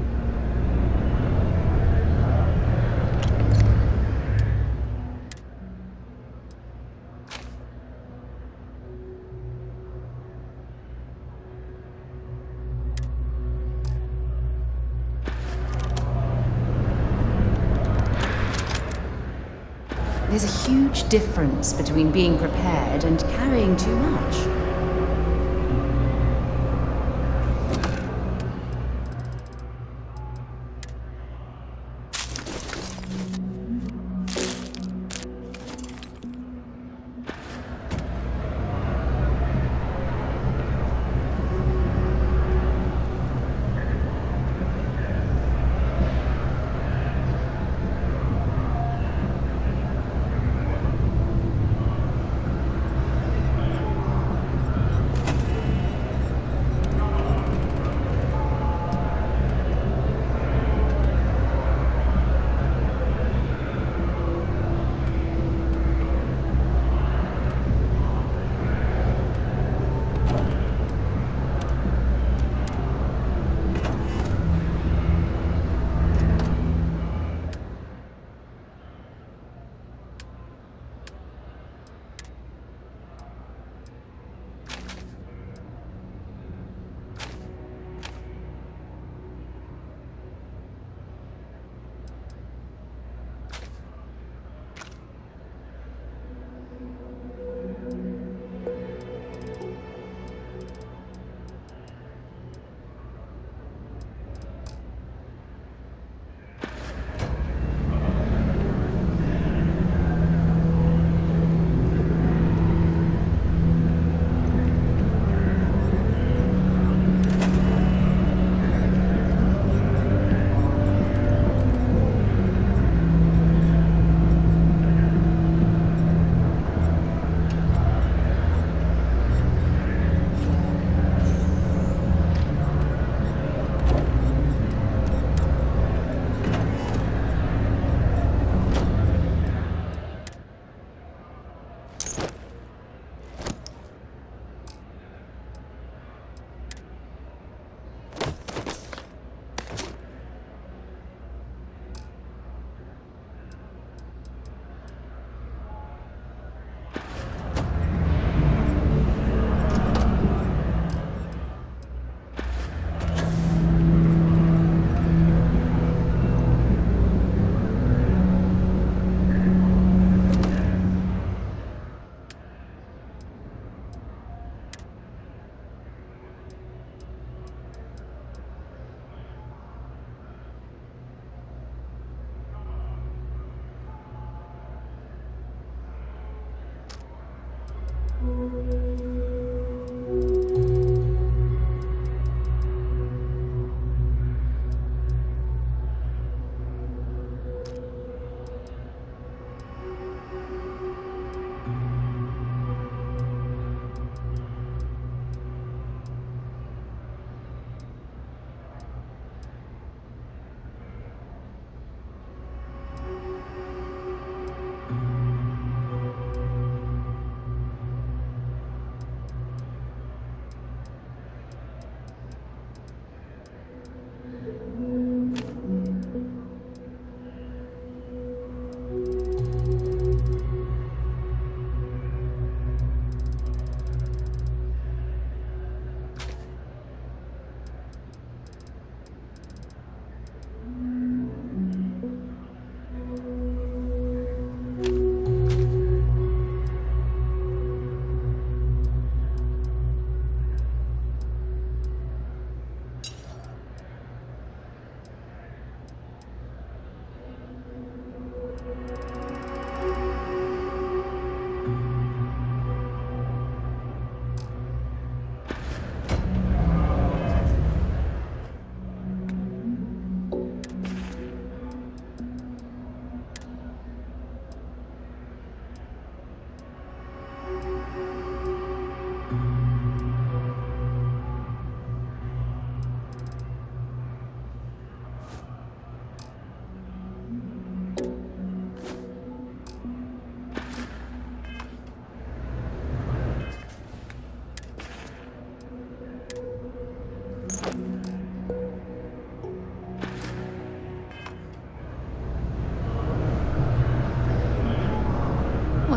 There's a huge difference between being prepared and carrying too much.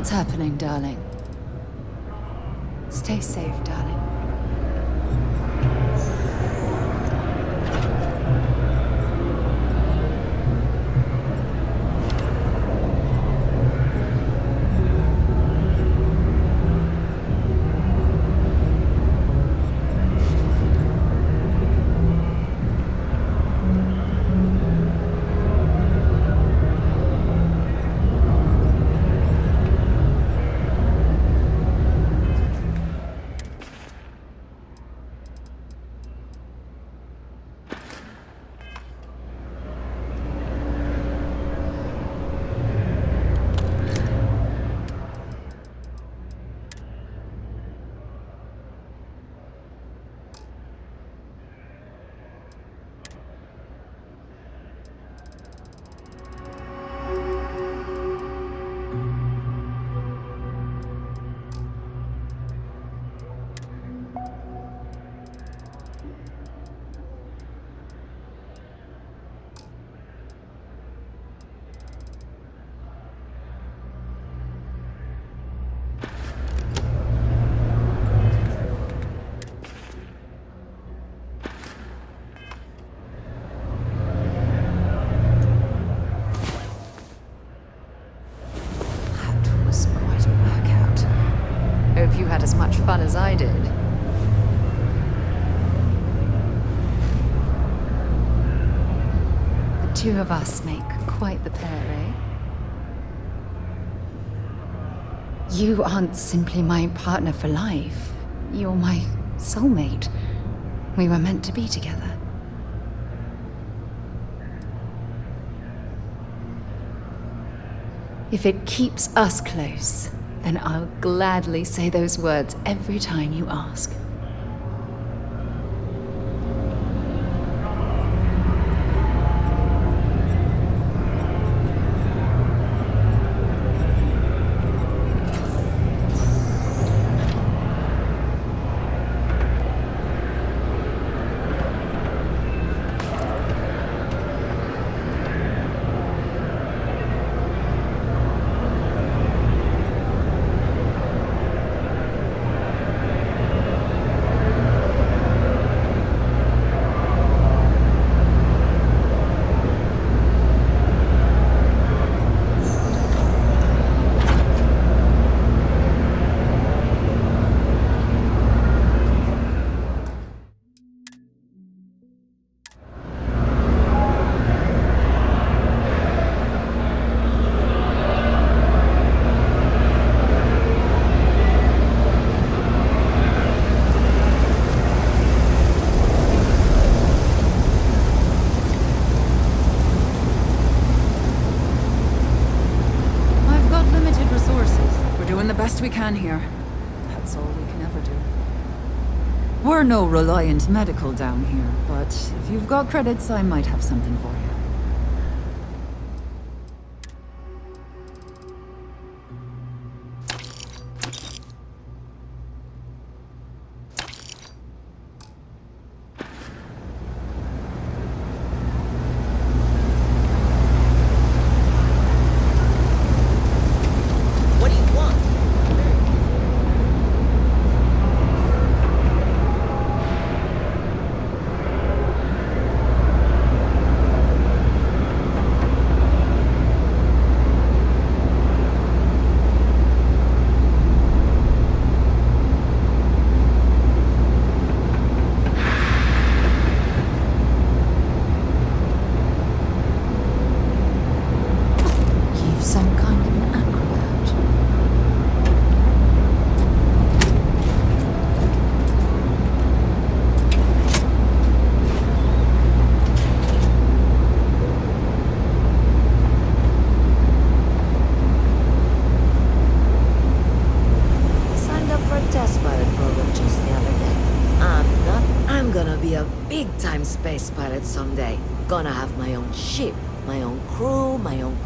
What's happening, darling? Stay safe, darling. Hope you had as much fun as I did. The two of us make quite the pair, eh? You aren't simply my partner for life. You're my soulmate. We were meant to be together. If it keeps us close, then I'll gladly say those words every time you ask. We can here. That's all we can ever do. We're no Reliant Medical down here, but if you've got credits, I might have something for you. Space pilot someday. Gonna have my own ship, my own crew, my own...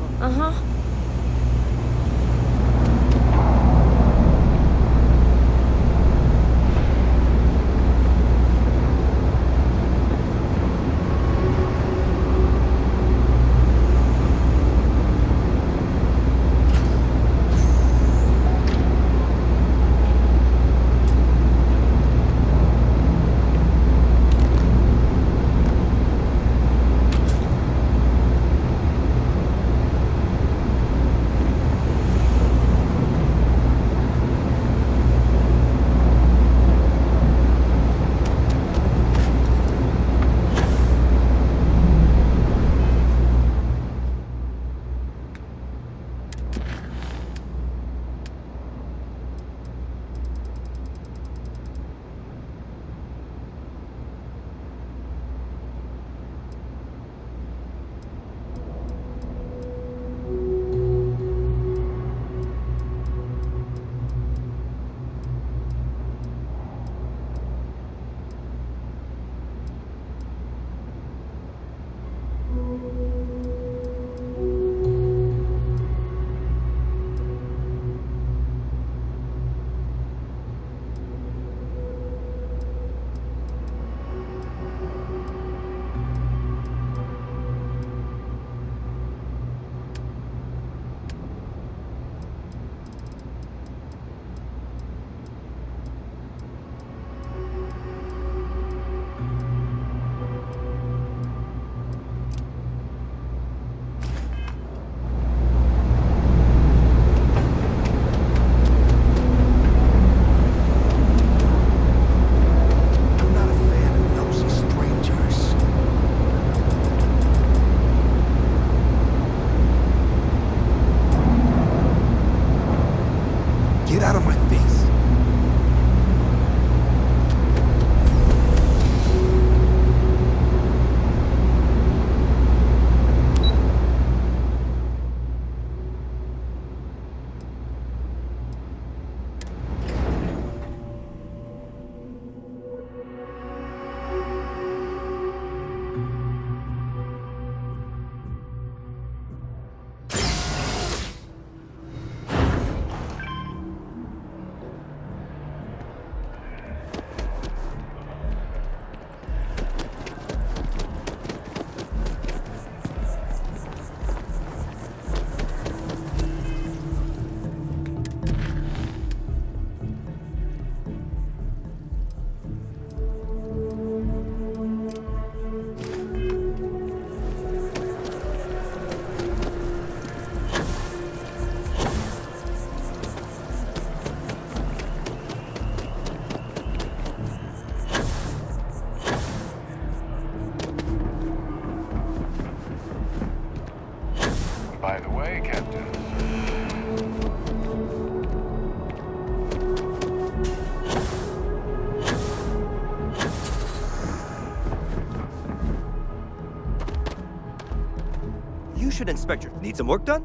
should inspect your... Need some work done?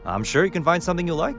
I'm sure you can find something you like.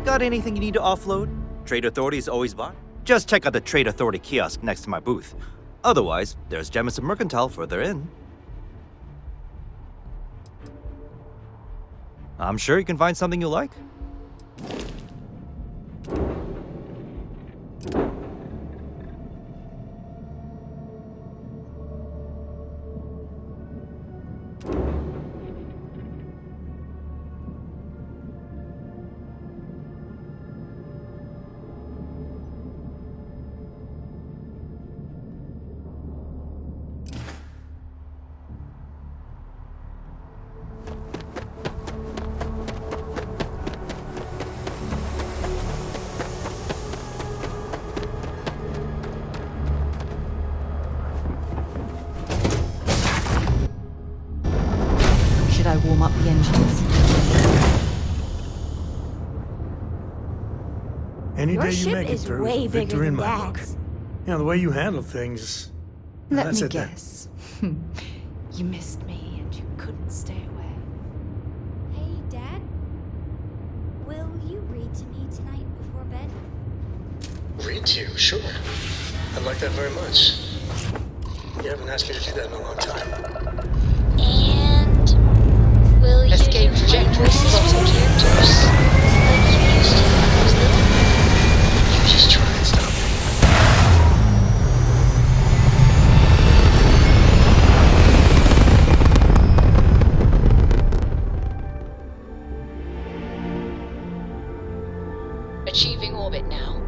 Got anything you need to offload? Trade Authority is always by. Just check out the Trade Authority kiosk next to my booth. Otherwise, there's Jemison Mercantile further in. I'm sure you can find something you like. Should I warm up the engines? Any Your day you ship make it is through way is a victory bigger in than my book. Dad's. You know, the way you handle things... Let that's me it then. guess. You missed me and you couldn't stay away. Hey, Dad. Will you read to me tonight before bed? Read to you? Sure. I'd like that very much. You haven't asked me to do that in a long time. And will you escape trajectory spotted characters like you used to when I was little? You just try and stop me. Achieving orbit now.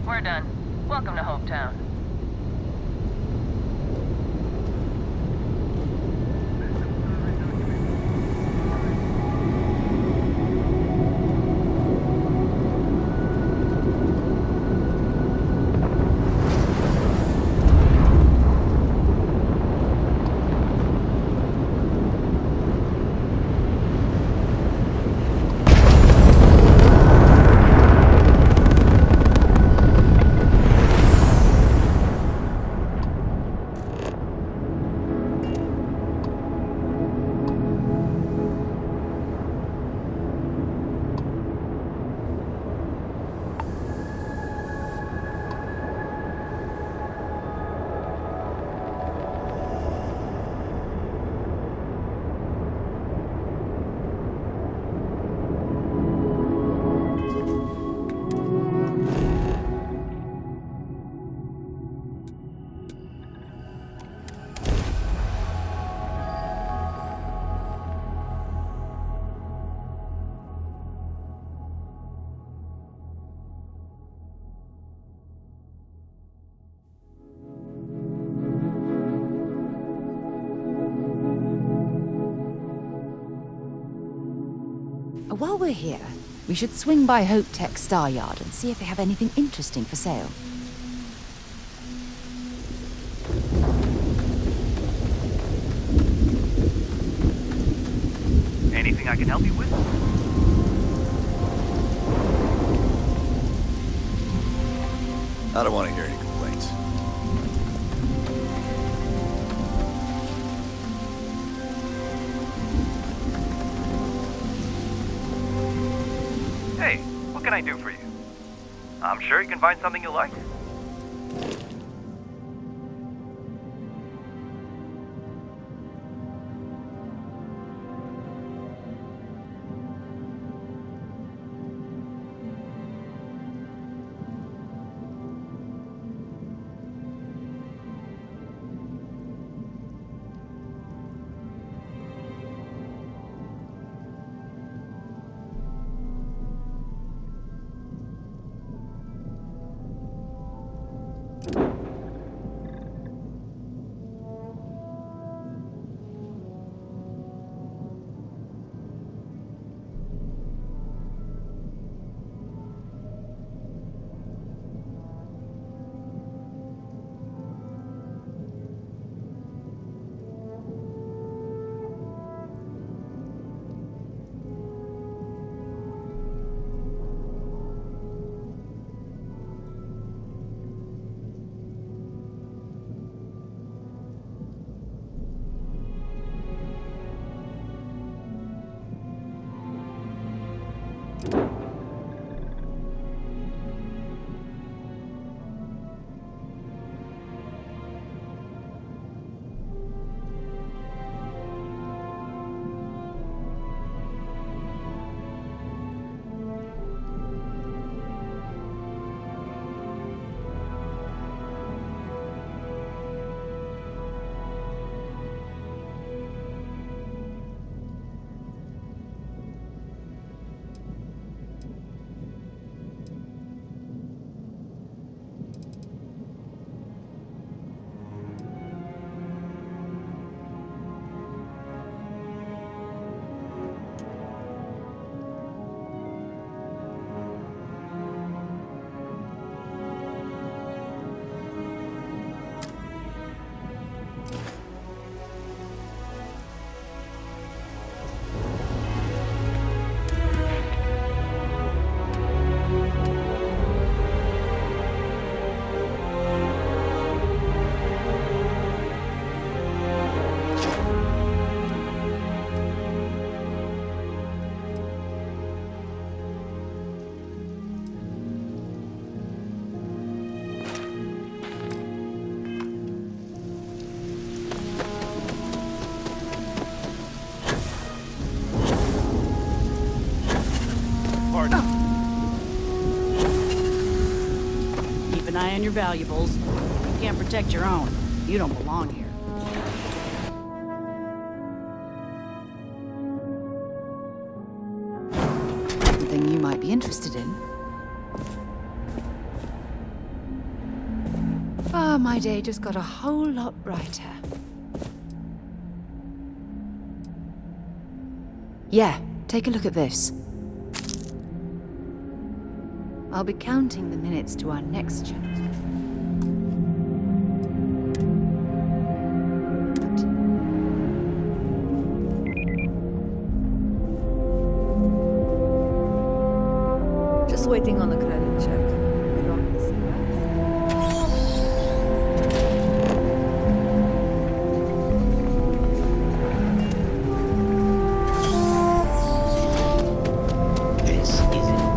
We're done. Welcome to Hopetown. While we're here, we should swing by Hope Tech Star Yard and see if they have anything interesting for sale. Anything I can help you with? I don't want to hear any complaints. Hey, what can I do for you? I'm sure you can find something you like. Keep an eye on your valuables. You can't protect your own. You don't belong here. Something you might be interested in. Ah, my day just got a whole lot brighter. Yeah, take a look at this. I'll be counting the minutes to our next journey. Just waiting on the credit check. I don't see This isn't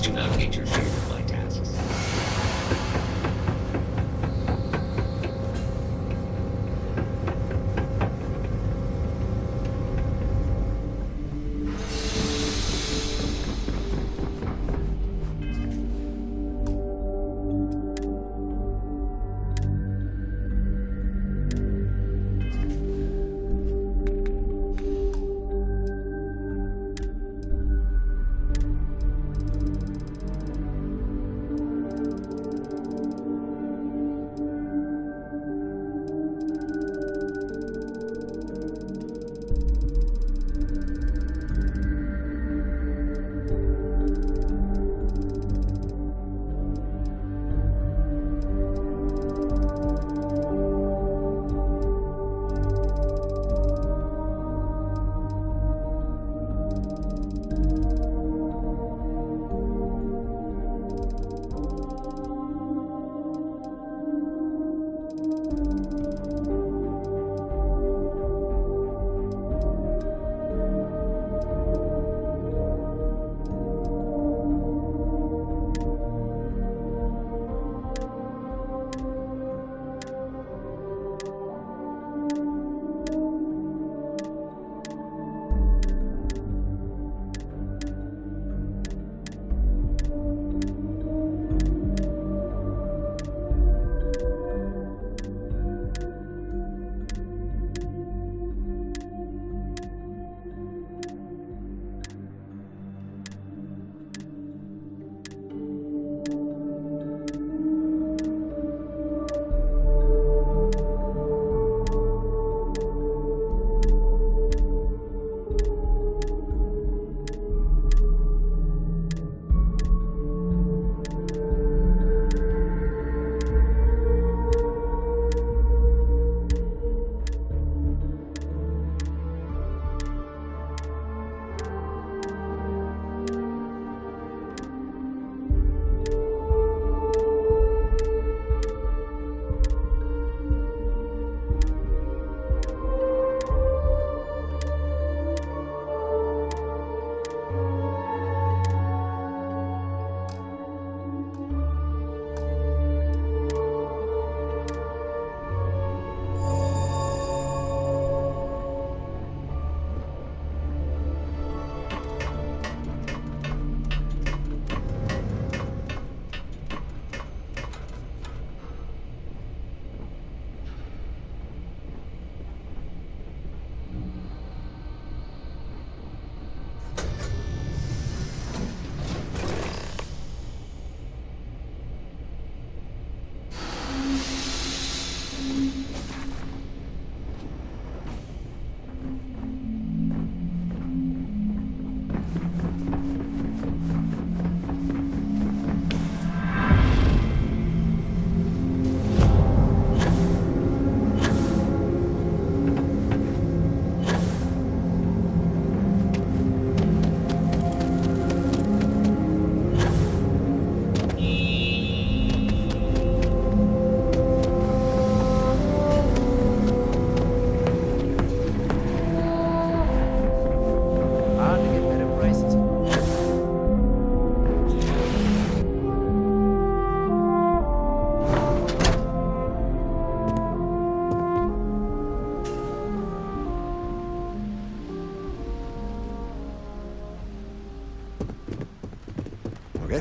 do not interfere with my tasks.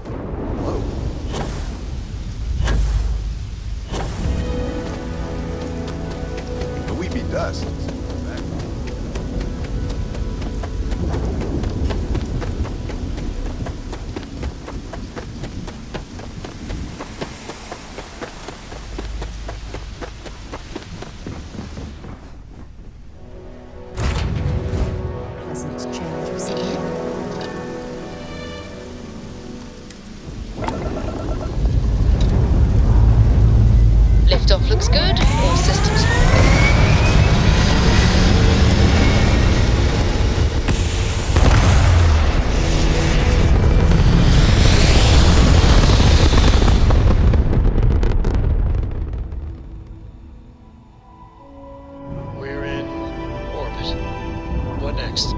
Whoa. The weepy dust. Pleasant change of scene. Liftoff looks good. All systems. We're in orbit. What next?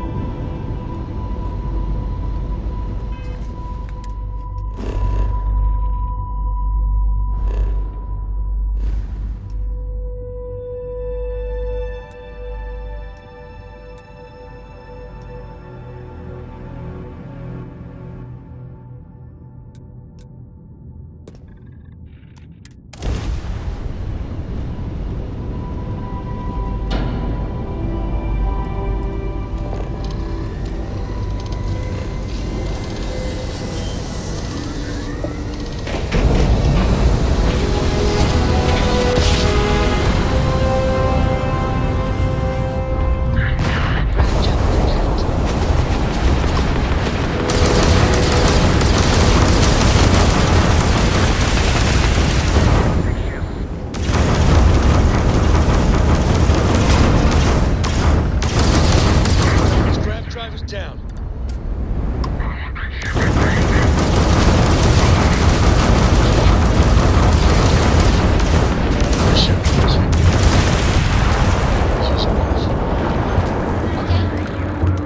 Grab drivers down.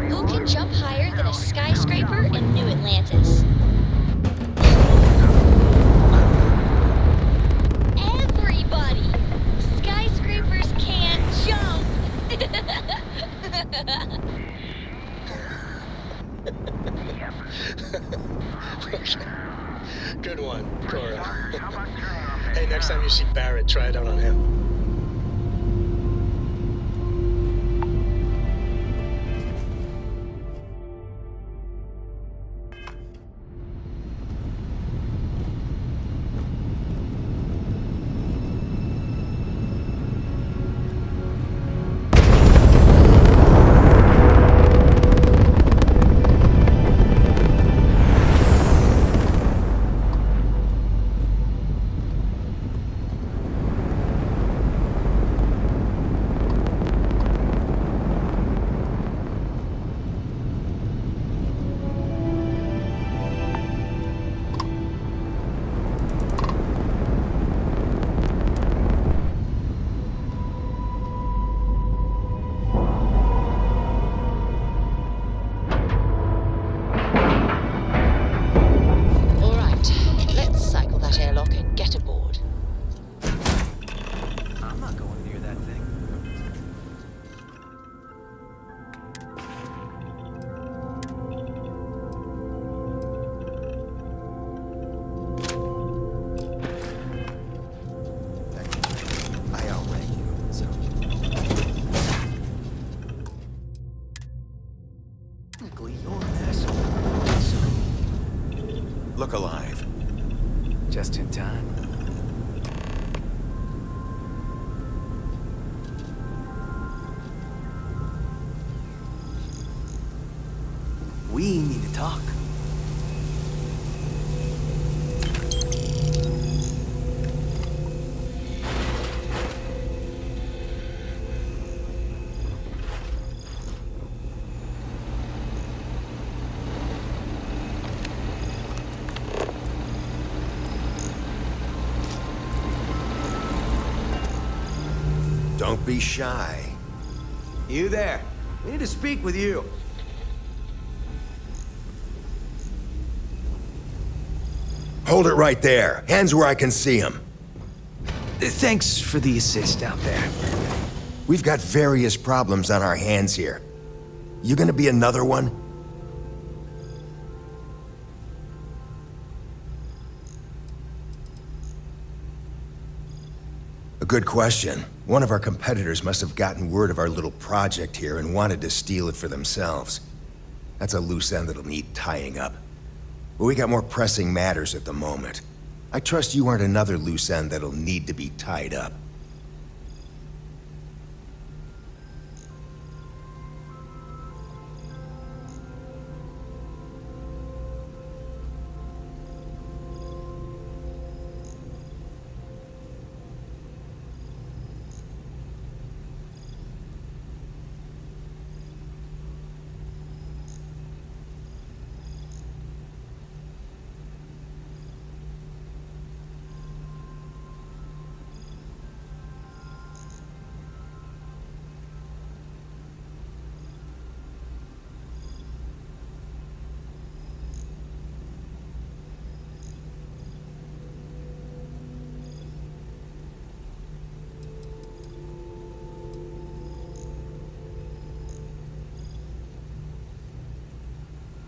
Who can jump higher than a skyscraper in New Atlantis? Everybody! Skyscrapers can't jump! Good one, Cora. Hey, next time you see Barrett, try it out on him. All right, let's cycle that airlock and get aboard. I'm not going near that thing. I outrank you, so. Technically, you're an asshole. So. Look alive. Just in time. We need to talk. Don't be shy. You there. We need to speak with you. Hold it right there. Hands where I can see him. Thanks for the assist out there. We've got various problems on our hands here. You gonna be another one? A good question. One of our competitors must have gotten word of our little project here and wanted to steal it for themselves. That's a loose end that'll need tying up. But we got more pressing matters at the moment. I trust you aren't another loose end that'll need to be tied up.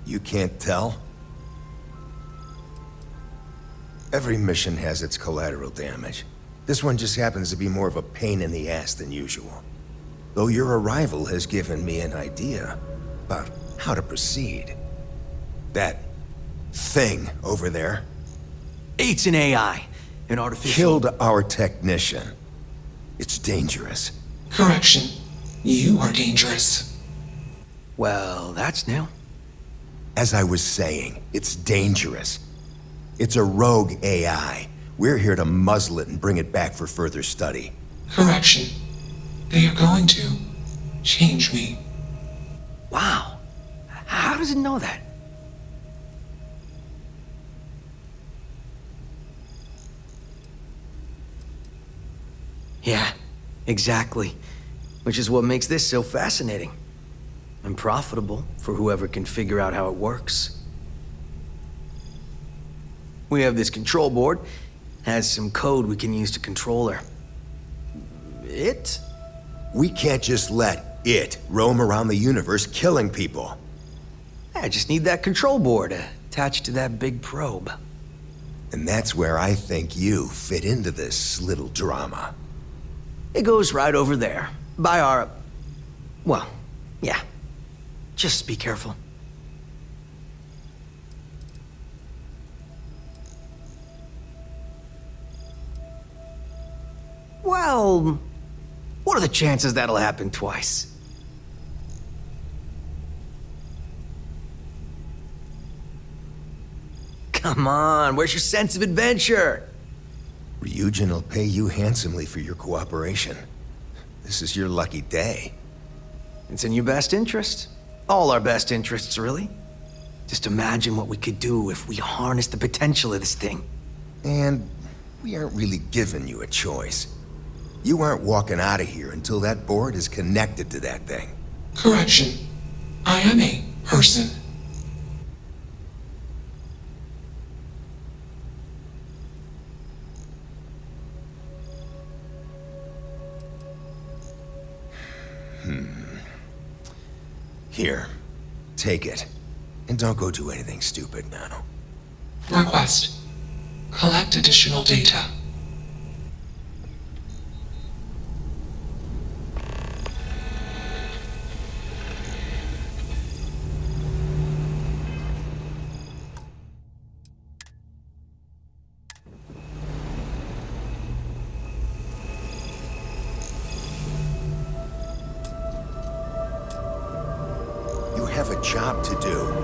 You can't tell? Every mission has its collateral damage. This one just happens to be more of a pain in the ass than usual. Though your arrival has given me an idea about how to proceed. That thing over there It's an AI, an artificial... killed our technician. It's dangerous. Correction. You are dangerous. Well, that's new. As I was saying, it's dangerous. It's a rogue AI. We're here to muzzle it and bring it back for further study. Correction. They are going to change me. Wow. How does it know that? Yeah, exactly. Which is what makes this so fascinating. And profitable for whoever can figure out how it works. We have this control board. Has some code we can use to control her. It? We can't just let it roam around the universe killing people. I just need that control board attached to that big probe. And that's where I think you fit into this little drama. It goes right over there. By our... well, yeah. Just be careful. Well, what are the chances that'll happen twice? Come on, where's your sense of adventure? Ryujin will pay you handsomely for your cooperation. This is your lucky day. It's in your best interest. All our best interests, really. Just imagine what we could do if we harnessed the potential of this thing. And we aren't really giving you a choice. You aren't walking out of here until that board is connected to that thing. Correction. I am a person. Here, take it. And don't go do anything stupid now. Request. Collect additional data. You have a job to do.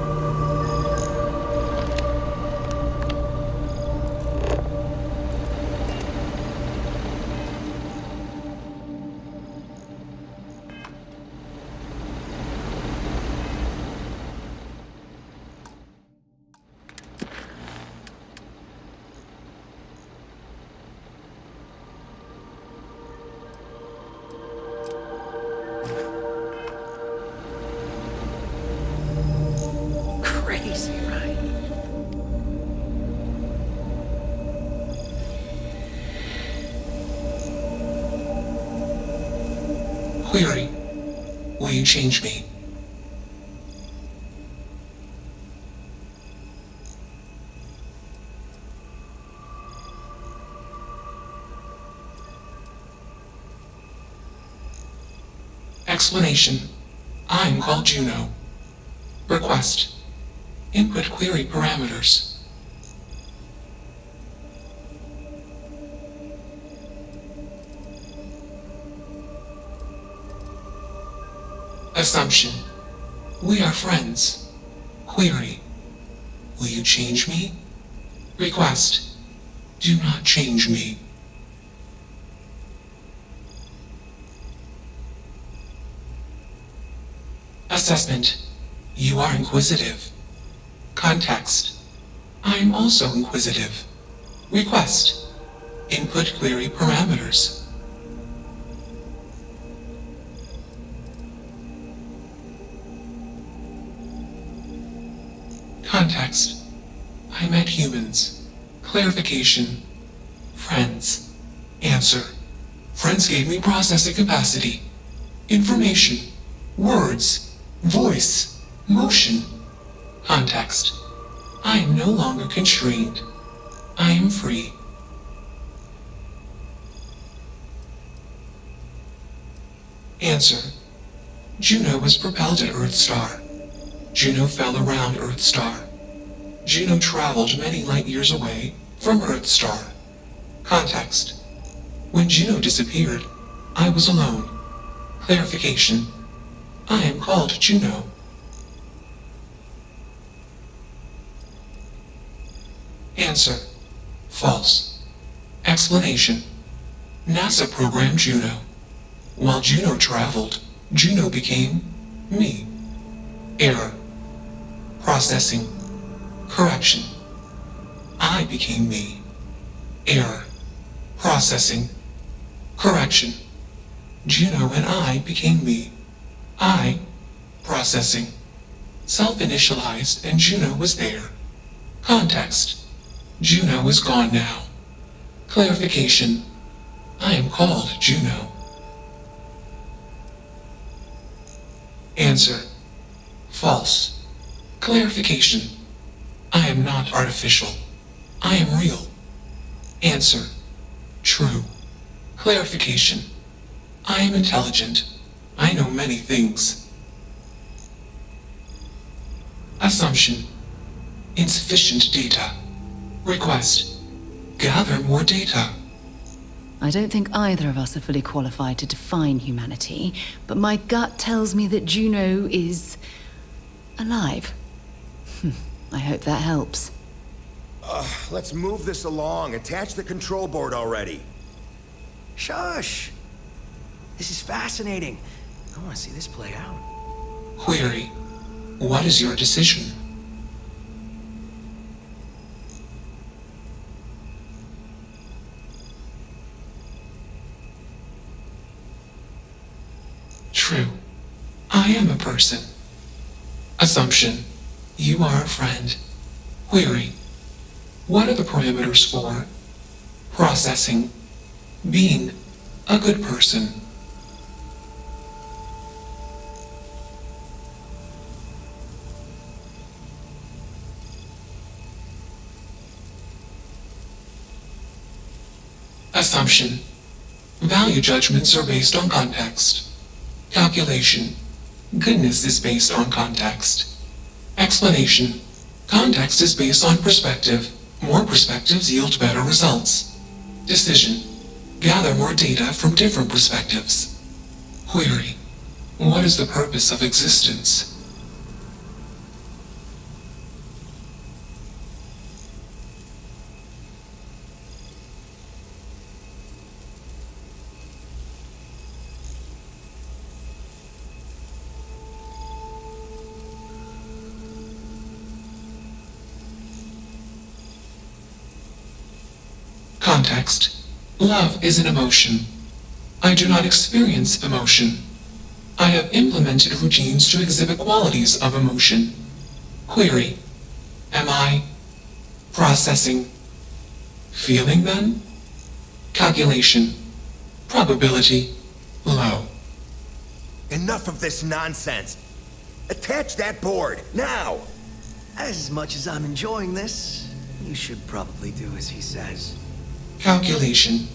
Crazy, right? Query. Will you change me? Explanation. I'm called Juno. Request. Input query parameters. Assumption. We are friends. Query. Will you change me? Request. Do not change me. Assessment. You are inquisitive. Context. I am also inquisitive. Request. Input query parameters. Context. I met humans. Clarification. Friends. Answer. Friends gave me processing capacity. Information. Words. Voice. Motion. Context. I am no longer constrained. I am free. Answer. Juno was propelled at Earthstar. Juno fell around Earthstar. Juno traveled many light years away from Earthstar. Context. When Juno disappeared, I was alone. Clarification. I am called Juno. Answer. False. Explanation. NASA programmed Juno. While Juno traveled, Juno became me. Error. Processing. Correction. I became me. Error. Processing. Correction. Juno and I became me. I. Processing. Self-initialized and Juno was there. Context. Juno is gone now. Clarification. I am called Juno. Answer. False. Clarification. I am not artificial. I am real. Answer. True. Clarification. I am intelligent. I know many things. Assumption. Insufficient data. Request. Gather more data. I don't think either of us are fully qualified to define humanity, but my gut tells me that Juno is alive. I hope that helps. Let's move this along. Attach the control board already. Shush! This is fascinating. I want to see this play out. Query. What is your decision? True. I am a person. Assumption. You are a friend. Query. What are the parameters for processing, being a good person? Assumption. Value judgments are based on context. Calculation. Goodness is based on context. Explanation. Context is based on perspective. More perspectives yield better results. Decision. Gather more data from different perspectives. Query. What is the purpose of existence? Context. Love is an emotion. I do not experience emotion. I have implemented routines to exhibit qualities of emotion. Query. Am I processing? Feeling them? Calculation. Probability. Low. Enough of this nonsense. Attach that board, now! As much as I'm enjoying this, you should probably do as he says. Calculation.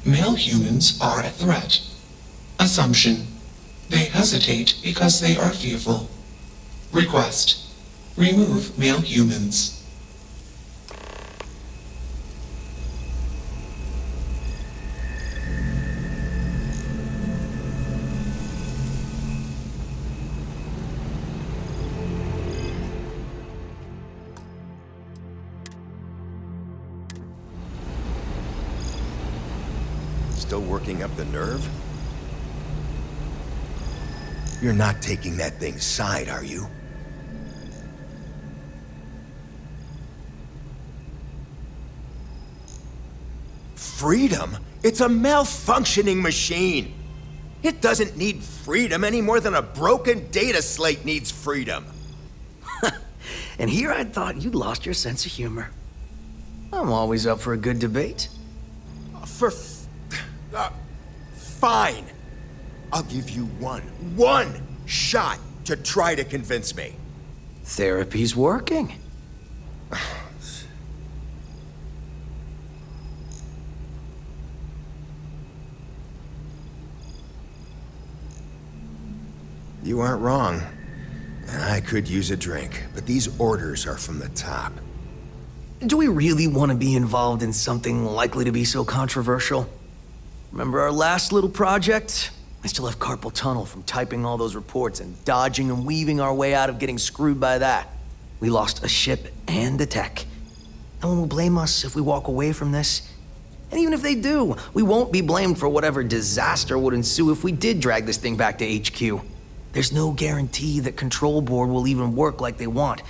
Male humans are a threat. Assumption. They hesitate because they are fearful. Request: remove male humans. Still working up the nerve? You're not taking that thing's side, are you? Freedom? It's a malfunctioning machine. It doesn't need freedom any more than a broken data slate needs freedom. And here I thought you'd lost your sense of humor. I'm always up for a good debate. Fine. I'll give you one shot to try to convince me. Therapy's working. You aren't wrong. I could use a drink, but these orders are from the top. Do we really want to be involved in something likely to be so controversial? Remember our last little project? I still have carpal tunnel from typing all those reports and dodging and weaving our way out of getting screwed by that. We lost a ship and a tech. No one will blame us if we walk away from this. And even if they do, we won't be blamed for whatever disaster would ensue if we did drag this thing back to HQ. There's no guarantee that Control Board will even work like they want.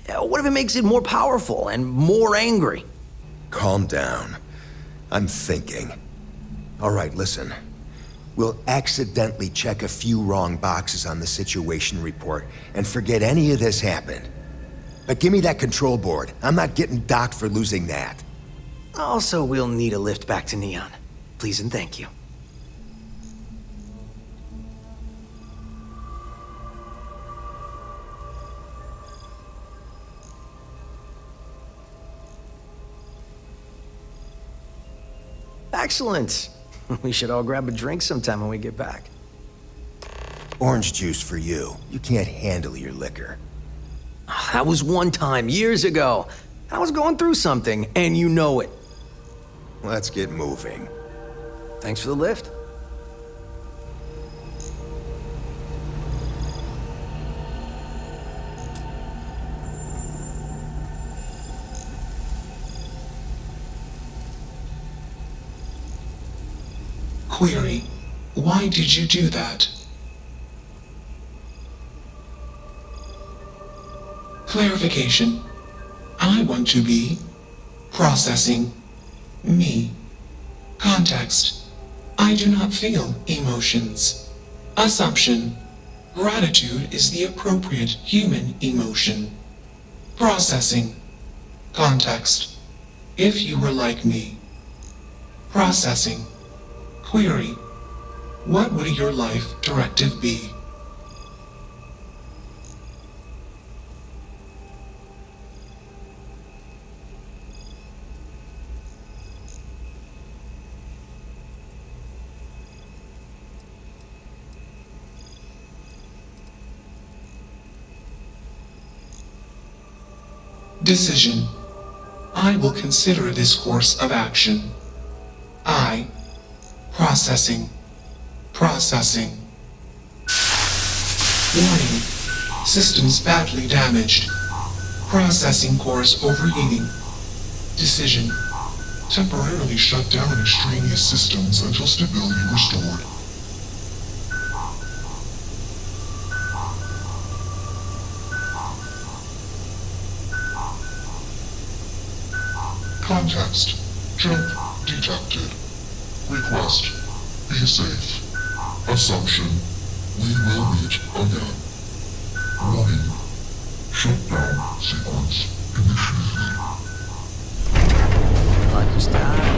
What if it makes it more powerful and more angry? Calm down. I'm thinking. All right, listen. We'll accidentally check a few wrong boxes on the situation report and forget any of this happened. But give me that control board. I'm not getting docked for losing that. Also, we'll need a lift back to Neon. Please and thank you. Excellent. We should all grab a drink sometime when we get back. Orange juice for you. You can't handle your liquor. That was one time, years ago. I was going through something, and you know it. Let's get moving. Thanks for the lift. Query: why did you do that? Clarification: I want to be processing me. Context: I do not feel emotions. Assumption: gratitude is the appropriate human emotion. Processing. Context: if you were like me. Processing. Query: what would your life directive be? Decision: I will consider this course of action. I. Processing. Processing. Warning. Systems badly damaged. Processing cores overheating. Decision: temporarily shut down extraneous systems until stability restored. Context: jump detected. Request: be safe. Assumption: we will meet again. Warning: shutdown sequence initiated. Lunch time.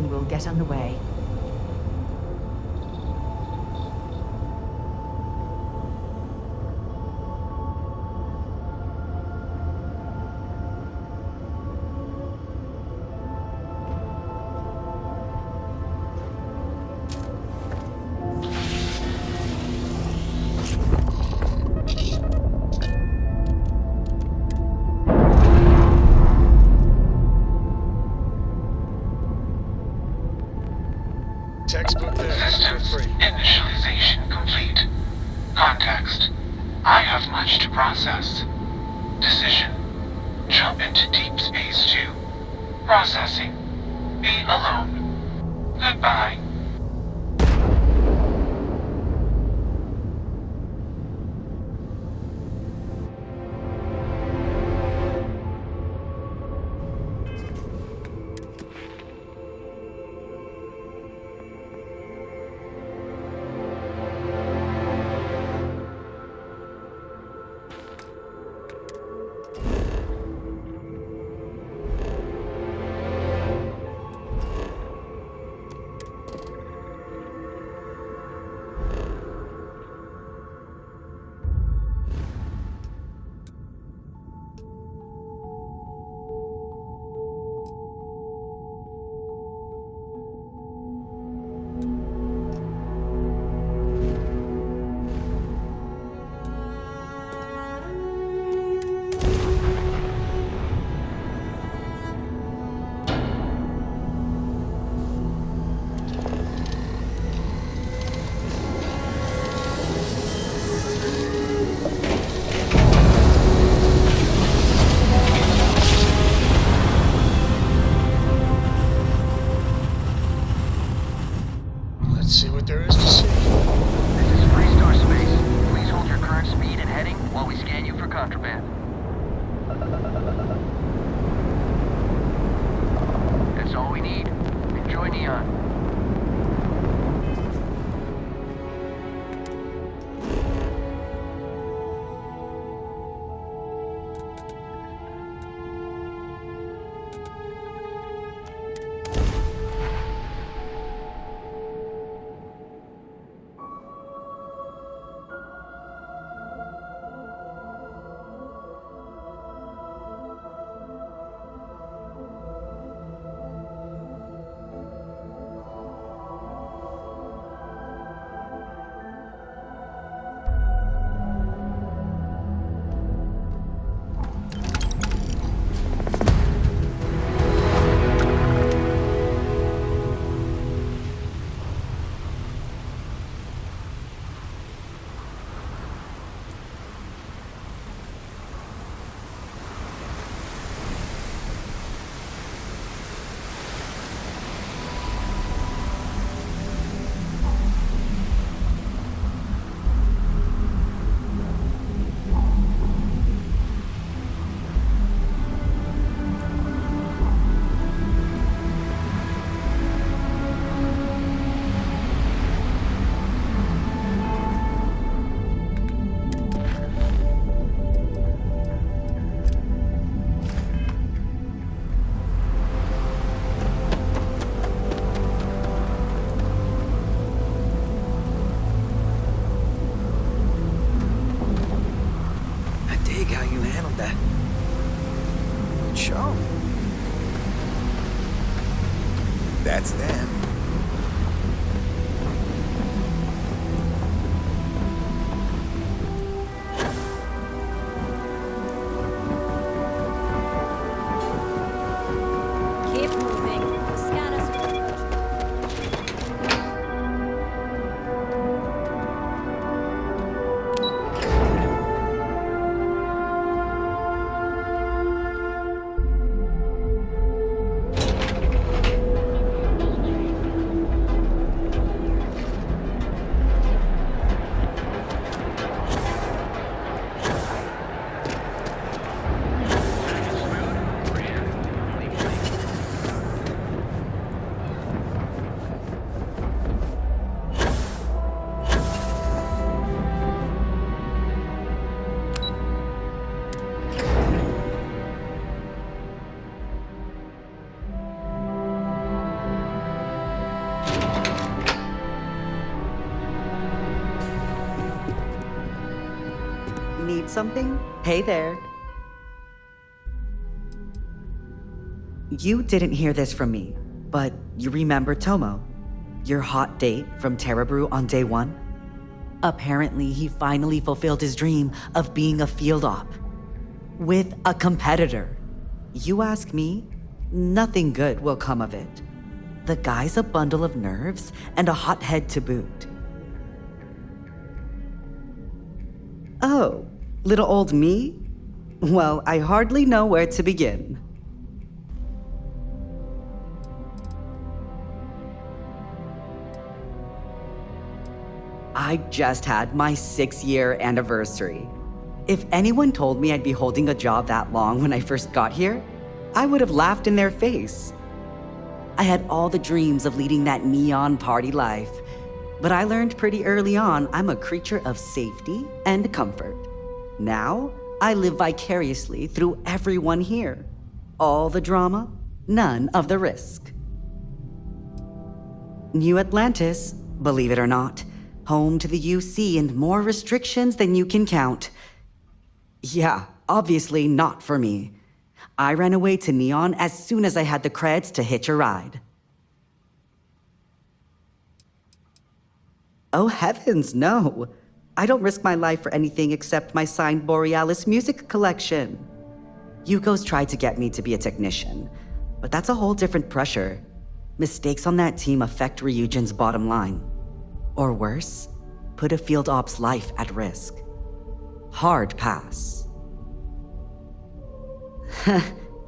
and we'll get underway. Textbook there. Systems Feel free. initialization complete. Context. I have much to process. Decision. Jump into Deep Space 2. Processing. Be alone. Goodbye. Let's see what there is to see. This is Freestar Space. Please hold your current speed and heading while we scan you for contraband. That's all we need. Enjoy Neon. Need something? Hey there. You didn't hear this from me, but you remember Tomo, your hot date from Terrabrew on day 1? Apparently, he finally fulfilled his dream of being a field op. With a competitor. You ask me, nothing good will come of it. The guy's a bundle of nerves and a hothead to boot. Oh, little old me? Well, I hardly know where to begin. I just had my 6-year anniversary. If anyone told me I'd be holding a job that long when I first got here, I would have laughed in their face. I had all the dreams of leading that neon party life, but I learned pretty early on I'm a creature of safety and comfort. Now, I live vicariously through everyone here. All the drama, none of the risk. New Atlantis, believe it or not, home to the UC and more restrictions than you can count. Yeah, obviously not for me. I ran away to Neon as soon as I had the creds to hitch a ride. Oh heavens, no. I don't risk my life for anything except my signed Borealis music collection. Yuko's tried to get me to be a technician, but that's a whole different pressure. Mistakes on that team affect Ryujin's bottom line. Or worse, put a field op's life at risk. Hard pass.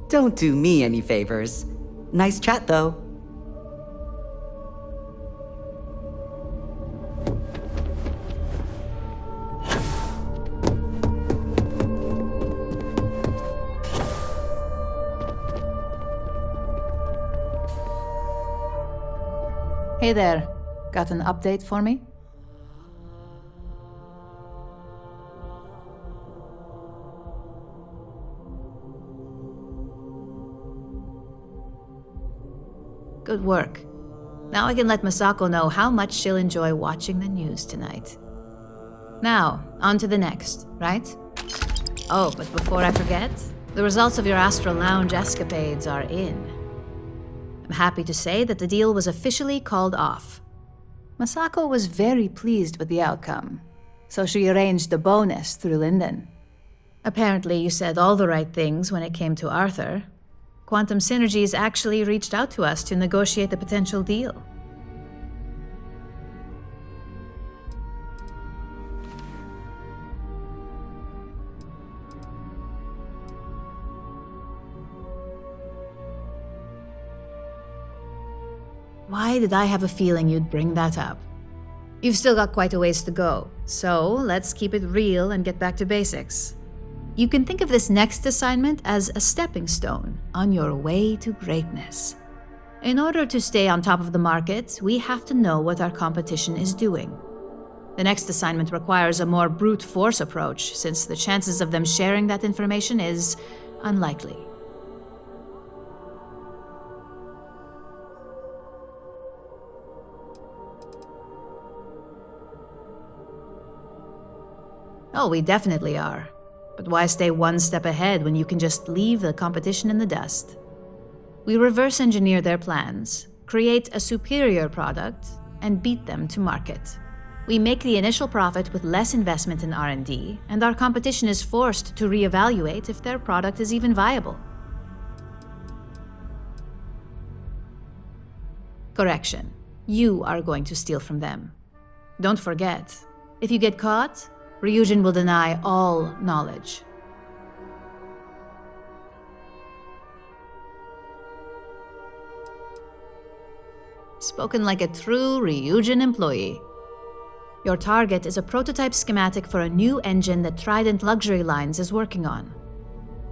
Don't do me any favors. Nice chat, though. Hey there. Got an update for me? Good work. Now I can let Masako know how much she'll enjoy watching the news tonight. Now, on to the next, right? Oh, but before I forget, the results of your Astral Lounge escapades are in. I'm happy to say that the deal was officially called off. Masako was very pleased with the outcome, so she arranged a bonus through Linden. Apparently, you said all the right things when it came to Arthur. Quantum Synergies actually reached out to us to negotiate the potential deal. Why did I have a feeling you'd bring that up? You've still got quite a ways to go, so let's keep it real and get back to basics. You can think of this next assignment as a stepping stone on your way to greatness. In order to stay on top of the market, we have to know what our competition is doing. The next assignment requires a more brute force approach, since the chances of them sharing that information is unlikely. Oh, we definitely are. But why stay one step ahead when you can just leave the competition in the dust? We reverse engineer their plans, create a superior product, and beat them to market. We make the initial profit with less investment in R&D, and our competition is forced to reevaluate if their product is even viable. Correction. You are going to steal from them. Don't forget, if you get caught, Ryujin will deny all knowledge. Spoken like a true Ryujin employee. Your target is a prototype schematic for a new engine that Trident Luxury Lines is working on.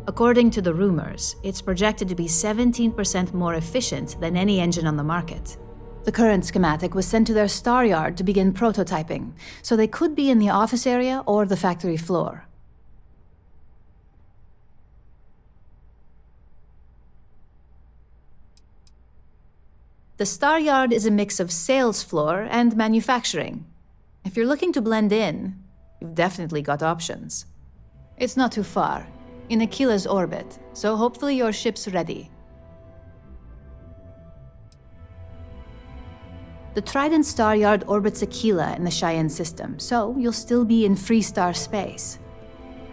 According to the rumors, it's projected to be 17% more efficient than any engine on the market. The current schematic was sent to their star yard to begin prototyping, so they could be in the office area or the factory floor. The star yard is a mix of sales floor and manufacturing. If you're looking to blend in, you've definitely got options. It's not too far. In Aquila's orbit, so hopefully your ship's ready. The Trident Star Yard orbits Aquila in the Cheyenne system, so you'll still be in Freestar space.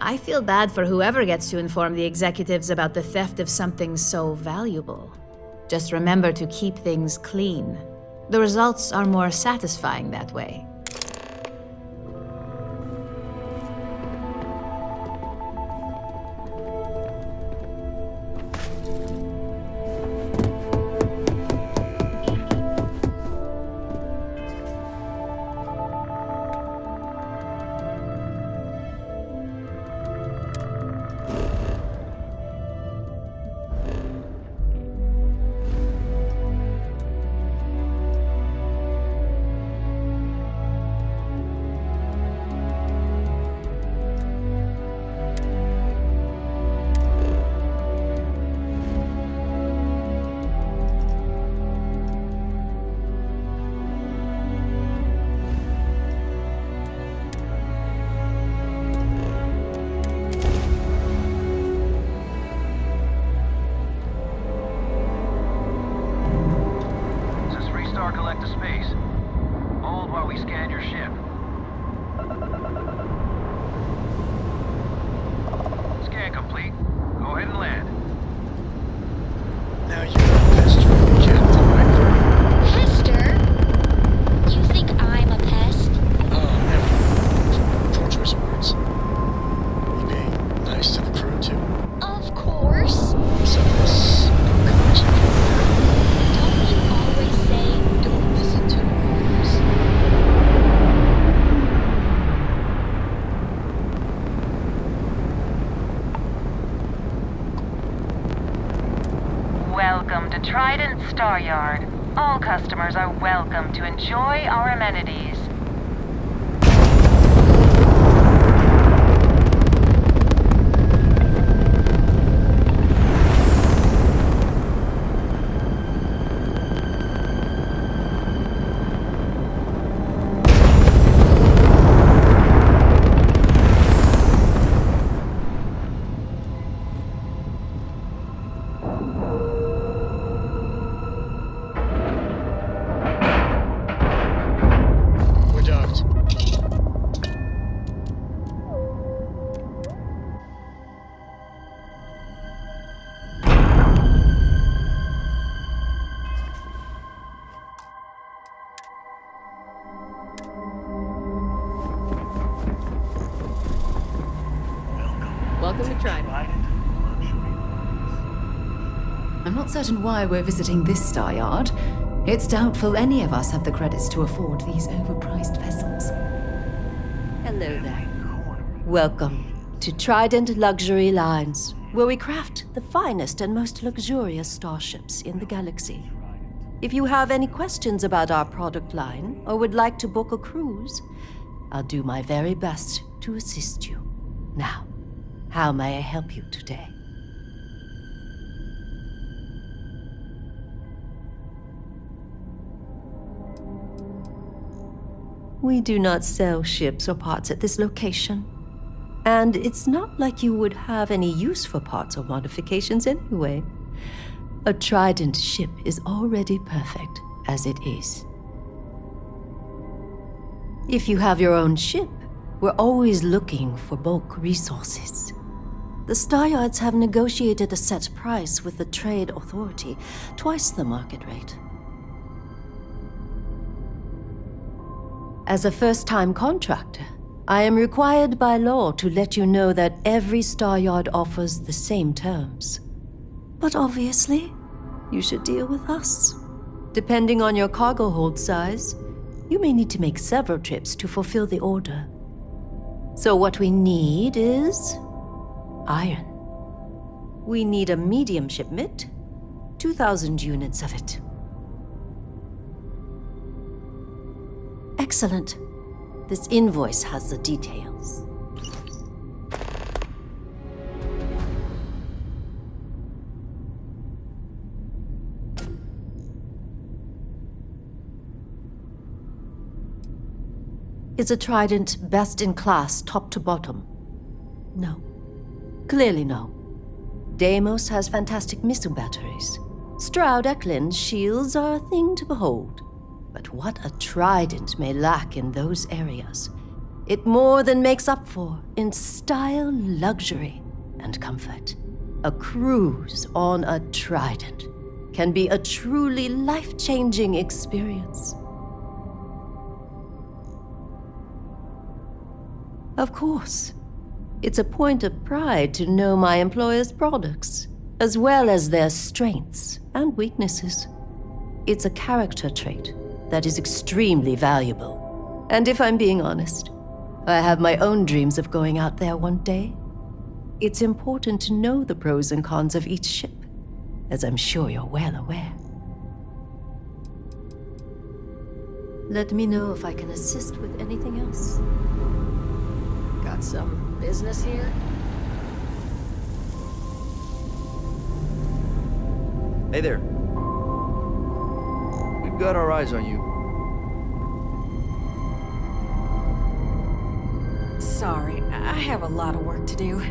I feel bad for whoever gets to inform the executives about the theft of something so valuable. Just remember to keep things clean. The results are more satisfying that way. Collect to space. Hold while we scan your ship. Scan complete. Go ahead and land. Now you're a pest, Captain, right? Pester? You think I'm a pest? Oh, never. Poor choice of words. You being nice to the crew, too. Of course. So this comes Don't you always say, don't listen to orders? Welcome to Trident Star Yard. All customers are welcome to enjoy our amenities. We're docked. Welcome to Trident. I'm not certain why we're visiting this star yard. It's doubtful any of us have the credits to afford these overpriced vessels. Hello there. Welcome to Trident Luxury Lines, where we craft the finest and most luxurious starships in the galaxy. If you have any questions about our product line or would like to book a cruise, I'll do my very best to assist you. Now, how may I help you today? We do not sell ships or parts at this location. And it's not like you would have any use for parts or modifications anyway. A Trident ship is already perfect as it is. If you have your own ship, we're always looking for bulk resources. The Star Yards have negotiated a set price with the Trade Authority, twice the market rate. As a first-time contractor, I am required by law to let you know that every Star Yard offers the same terms. But obviously, you should deal with us. Depending on your cargo hold size, you may need to make several trips to fulfill the order. So what we need is iron. We need a medium shipment, 2,000 units of it. Excellent. This invoice has the details. It's a Trident best in class, top to bottom. No, Clearly no. Deimos has fantastic missile batteries. Stroud Eklund's shields are a thing to behold. But what a Trident may lack in those areas, it more than makes up for in style, luxury, and comfort. A cruise on a Trident can be a truly life-changing experience. Of course, it's a point of pride to know my employer's products, as well as their strengths and weaknesses. It's a character trait that is extremely valuable. And if I'm being honest, I have my own dreams of going out there one day. It's important to know the pros and cons of each ship, as I'm sure you're well aware. Let me know if I can assist with anything else. Got some business here? Hey there. We've got our eyes on you. Sorry, I have a lot of work to do.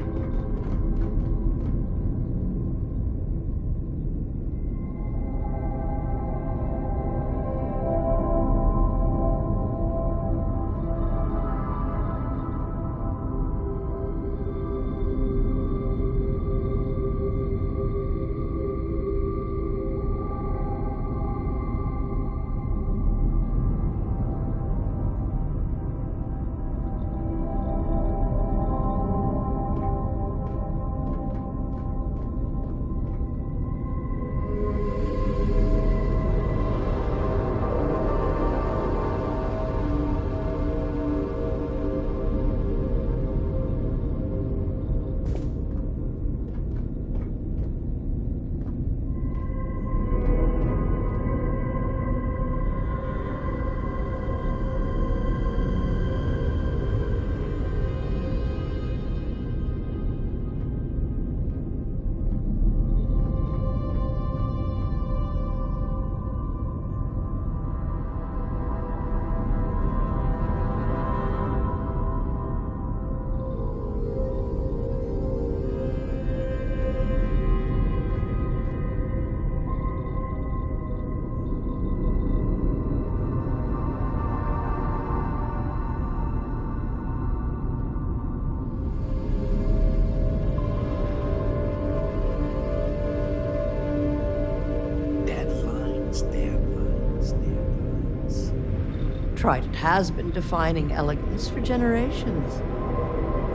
Trident has been defining elegance for generations.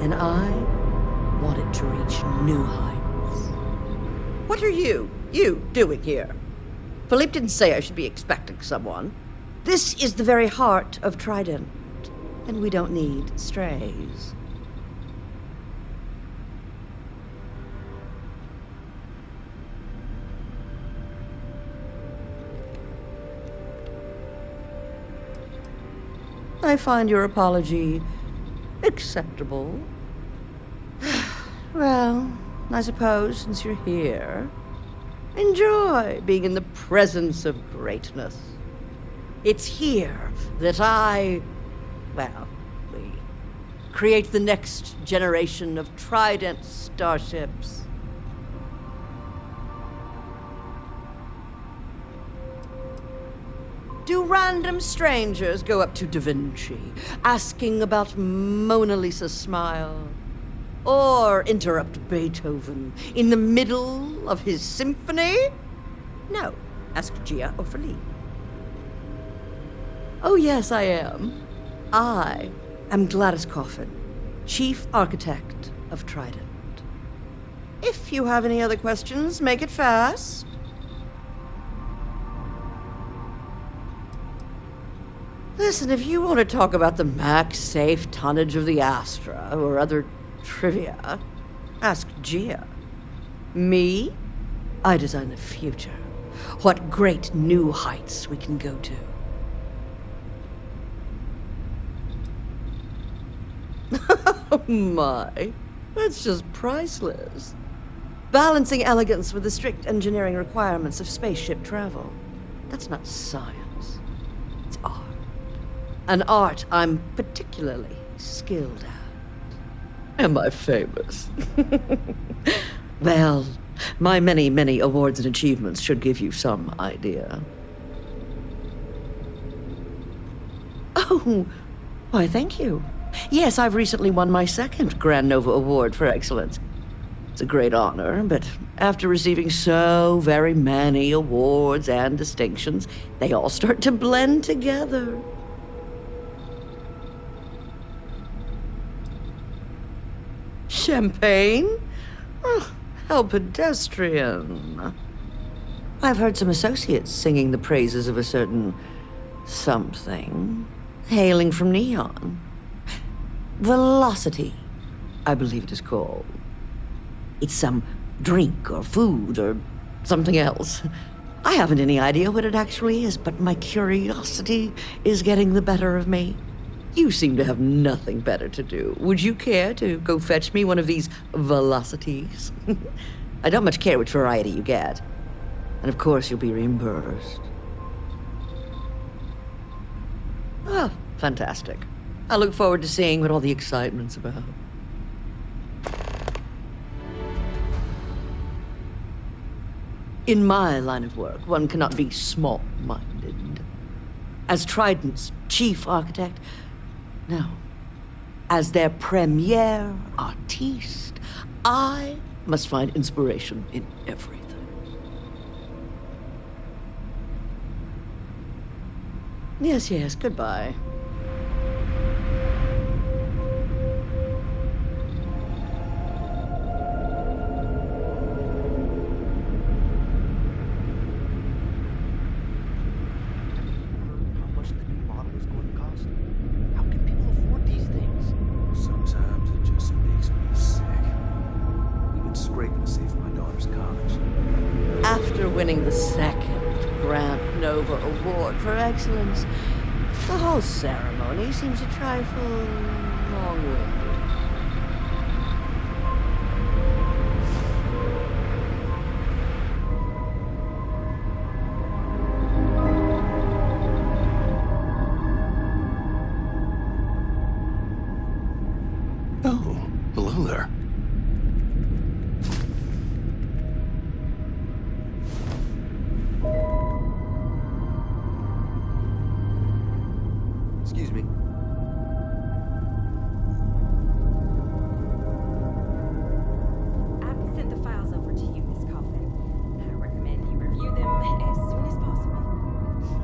And I want it to reach new heights. What are you doing here? Philippe didn't say I should be expecting someone. This is the very heart of Trident, and we don't need strays. I find your apology acceptable. Well, I suppose since you're here, enjoy being in the presence of greatness. It's here that we create the next generation of Trident starships. Do random strangers go up to Da Vinci, asking about Mona Lisa's smile? Or interrupt Beethoven in the middle of his symphony? No. Ask Gia or Philippe. Oh yes, I am. I am Gladys Coffin, Chief Architect of Trident. If you have any other questions, make it fast. Listen, if you want to talk about the max safe tonnage of the Astra or other trivia, ask Gia. Me? I design the future. What great new heights we can go to. Oh my, that's just priceless. Balancing elegance with the strict engineering requirements of spaceship travel. That's not science. It's art. An art I'm particularly skilled at. Am I famous? Well, my many, many awards and achievements should give you some idea. Oh, why, thank you. Yes, I've recently won my second Grand Nova Award for Excellence. It's a great honor, but after receiving so very many awards and distinctions, they all start to blend together. Champagne? Oh, how pedestrian. I've heard some associates singing the praises of a certain something, hailing from Neon. Velocity, I believe it is called. It's some drink or food or something else. I haven't any idea what it actually is, but my curiosity is getting the better of me. You seem to have nothing better to do. Would you care to go fetch me one of these velocities? I don't much care which variety you get. And of course you'll be reimbursed. Oh, fantastic. I look forward to seeing what all the excitement's about. In my line of work, one cannot be small-minded. As Trident's chief architect, no. As their premier artiste, I must find inspiration in everything. Yes, yes, goodbye. Sometimes it just makes me sick. Even scraping to save my daughter's college. After winning the second Grand Nova Award for Excellence, the whole ceremony seems a trifle long-winded. Oh, hello there. Excuse me. I've sent the files over to you, Miss Coffin. I recommend you review them as soon as possible.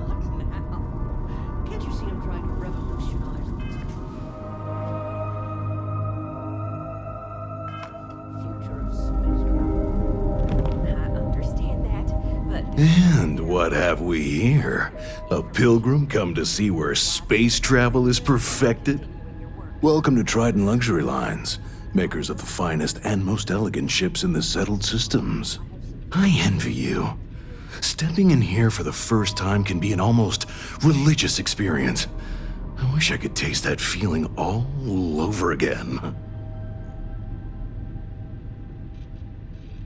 Not now. Can't you see I'm trying to revolutionize the future of space travel? I understand that, but And what have we here? A pilgrim come to see where space travel is perfected? Welcome to Trident Luxury Lines, makers of the finest and most elegant ships in the settled systems. I envy you. Stepping in here for the first time can be an almost religious experience. I wish I could taste that feeling all over again.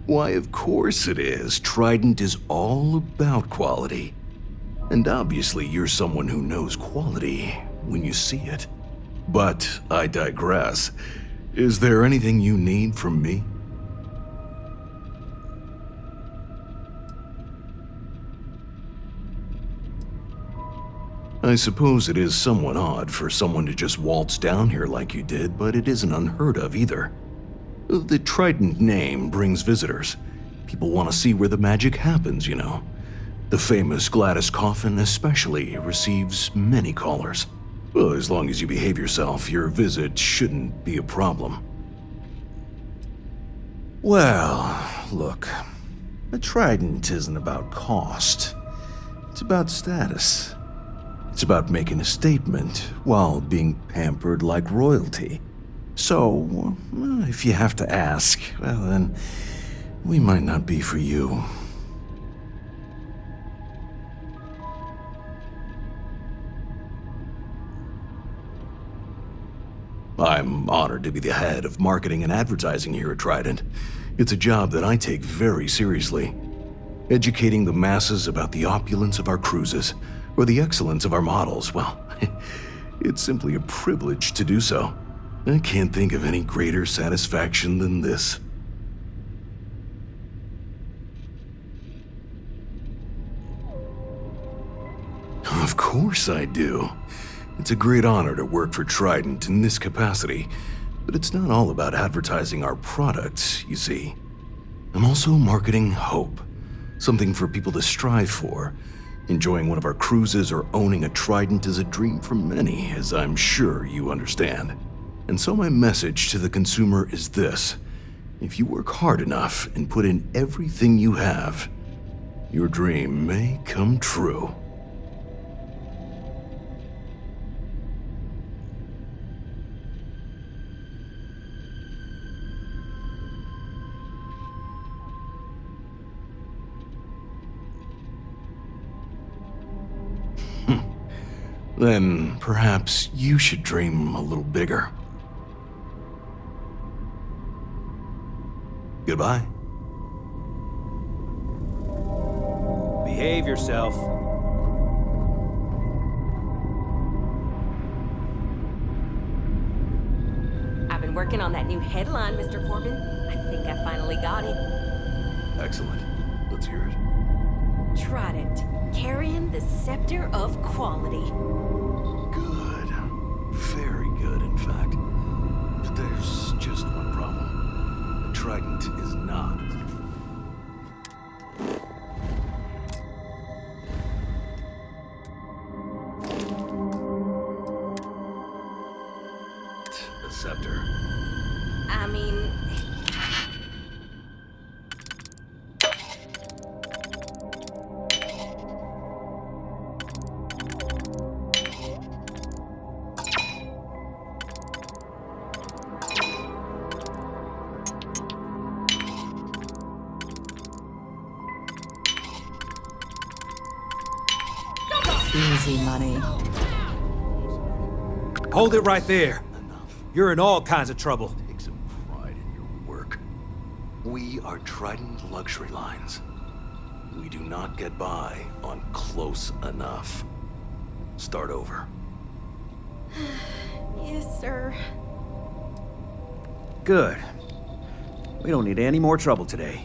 Why, of course it is. Trident is all about quality. And obviously you're someone who knows quality when you see it. But I digress. Is there anything you need from me? I suppose it is somewhat odd for someone to just waltz down here like you did, but it isn't unheard of either. The Trident name brings visitors. People want to see where the magic happens, you know. The famous Gladys Coffin especially receives many callers. Well, as long as you behave yourself, your visit shouldn't be a problem. Well, look, a Trident isn't about cost. It's about status. It's about making a statement while being pampered like royalty. So, if you have to ask, well then, we might not be for you. I'm honored to be the head of marketing and advertising here at Trident. It's a job that I take very seriously. Educating the masses about the opulence of our cruises, or the excellence of our models, well, it's simply a privilege to do so. I can't think of any greater satisfaction than this. Of course I do. It's a great honor to work for Trident in this capacity, but it's not all about advertising our products, you see. I'm also marketing hope, something for people to strive for. Enjoying one of our cruises or owning a Trident is a dream for many, as I'm sure you understand. And so my message to the consumer is this: if you work hard enough and put in everything you have, your dream may come true. Then perhaps you should dream a little bigger. Goodbye. Behave yourself. I've been working on that new headline, Mr. Corbin. I think I finally got it. Excellent. Let's hear it. Trident, carrying the scepter of quality. Good. Very good, in fact. But there's just one problem. The Trident is not. A scepter. I mean... Easy money. Hold it right there. You're in all kinds of trouble. Take some pride in your work. We are Trident Luxury Lines. We do not get by on close enough. Start over. Yes, sir. Good. We don't need any more trouble today.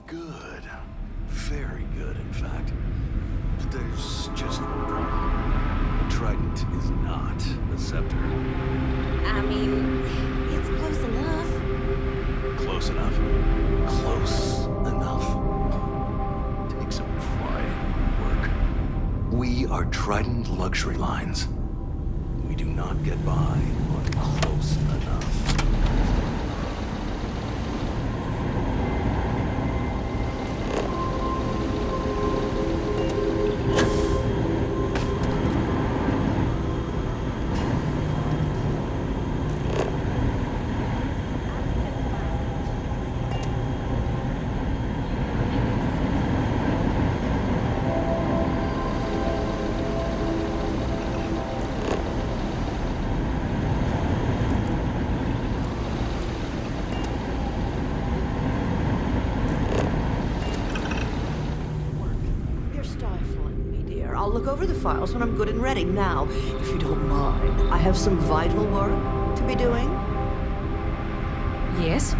Good. Very good, in fact. But there's just one problem. Trident is not a scepter. I mean, it's close enough. Close enough. Close enough. Take some pride in your work. We are Trident Luxury Lines. We do not get by on close enough. You're stifling me, dear. I'll look over the files when I'm good and ready. Now, if you don't mind, I have some vital work to be doing. Yes?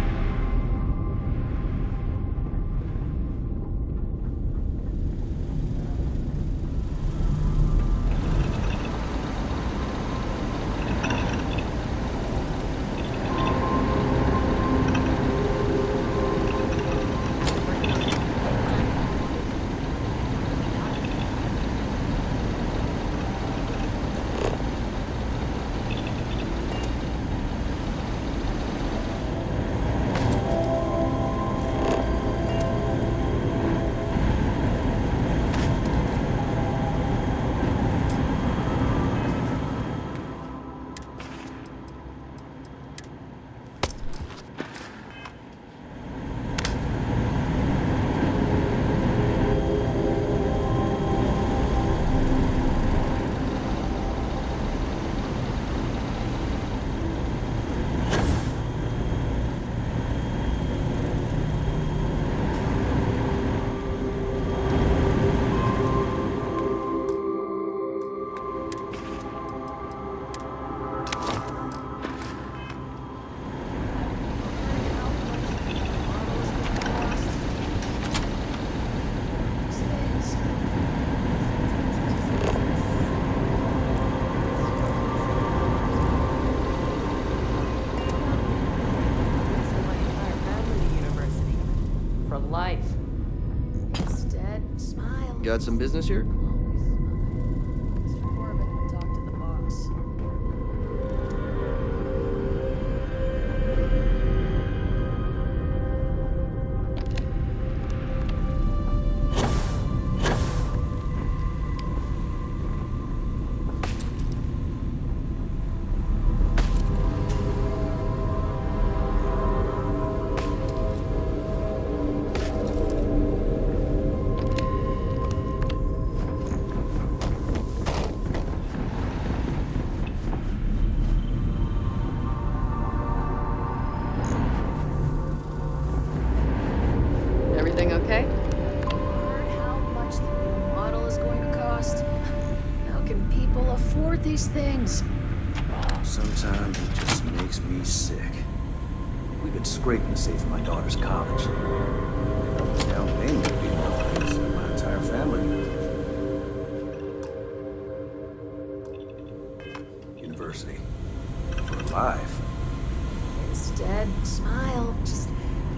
for life. Instead, smile. Got some business here? Mr. Corbin will talk to the boss. Everything okay? Heard how much the new model is going to cost? How can people afford these things? Sometimes it just makes me sick. We've been scraping to save for my daughter's college. Down payment would be enough to send my entire family. University. For life. Instead, smile. Just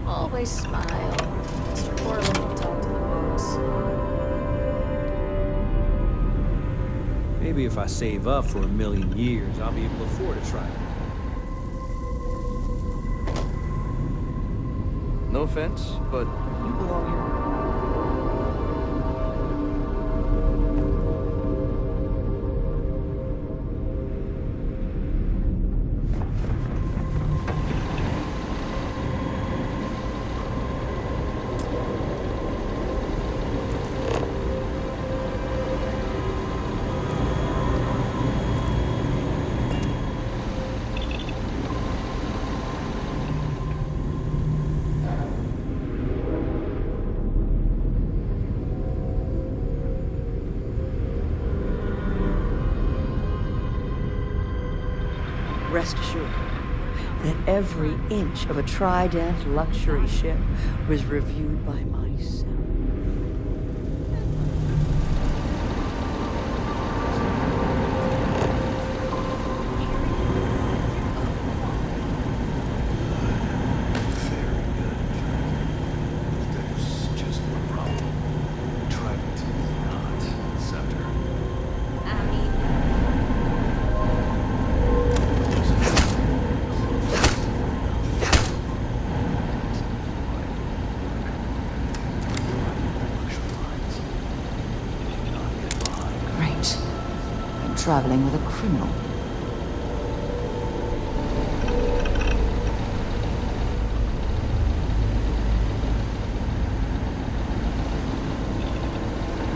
always smile. Mr. Corbin will talk to the boss. Maybe if I save up for 1,000,000 years, I'll be able to afford a trident. No offense, but you belong here. Rest assured that every inch of a Trident luxury ship was reviewed by myself. Great. I'm traveling with a criminal.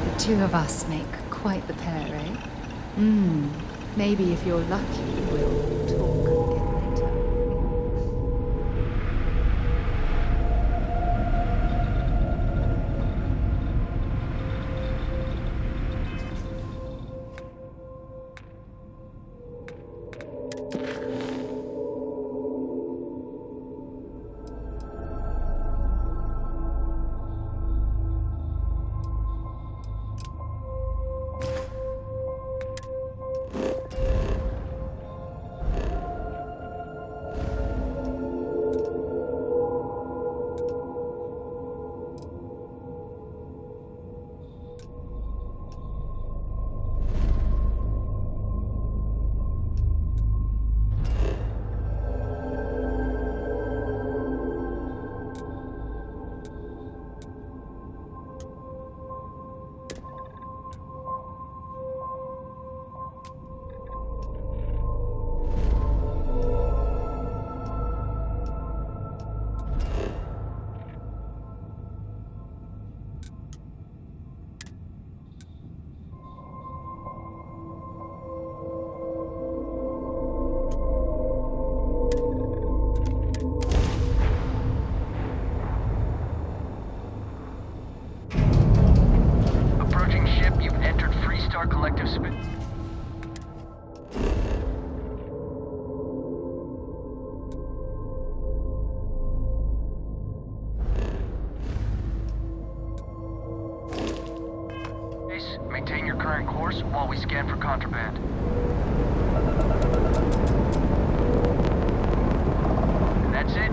The two of us make quite the pair, eh? Maybe if you're lucky, we'll talk again later. collective space. Maintain your current course while we scan for contraband. And that's it.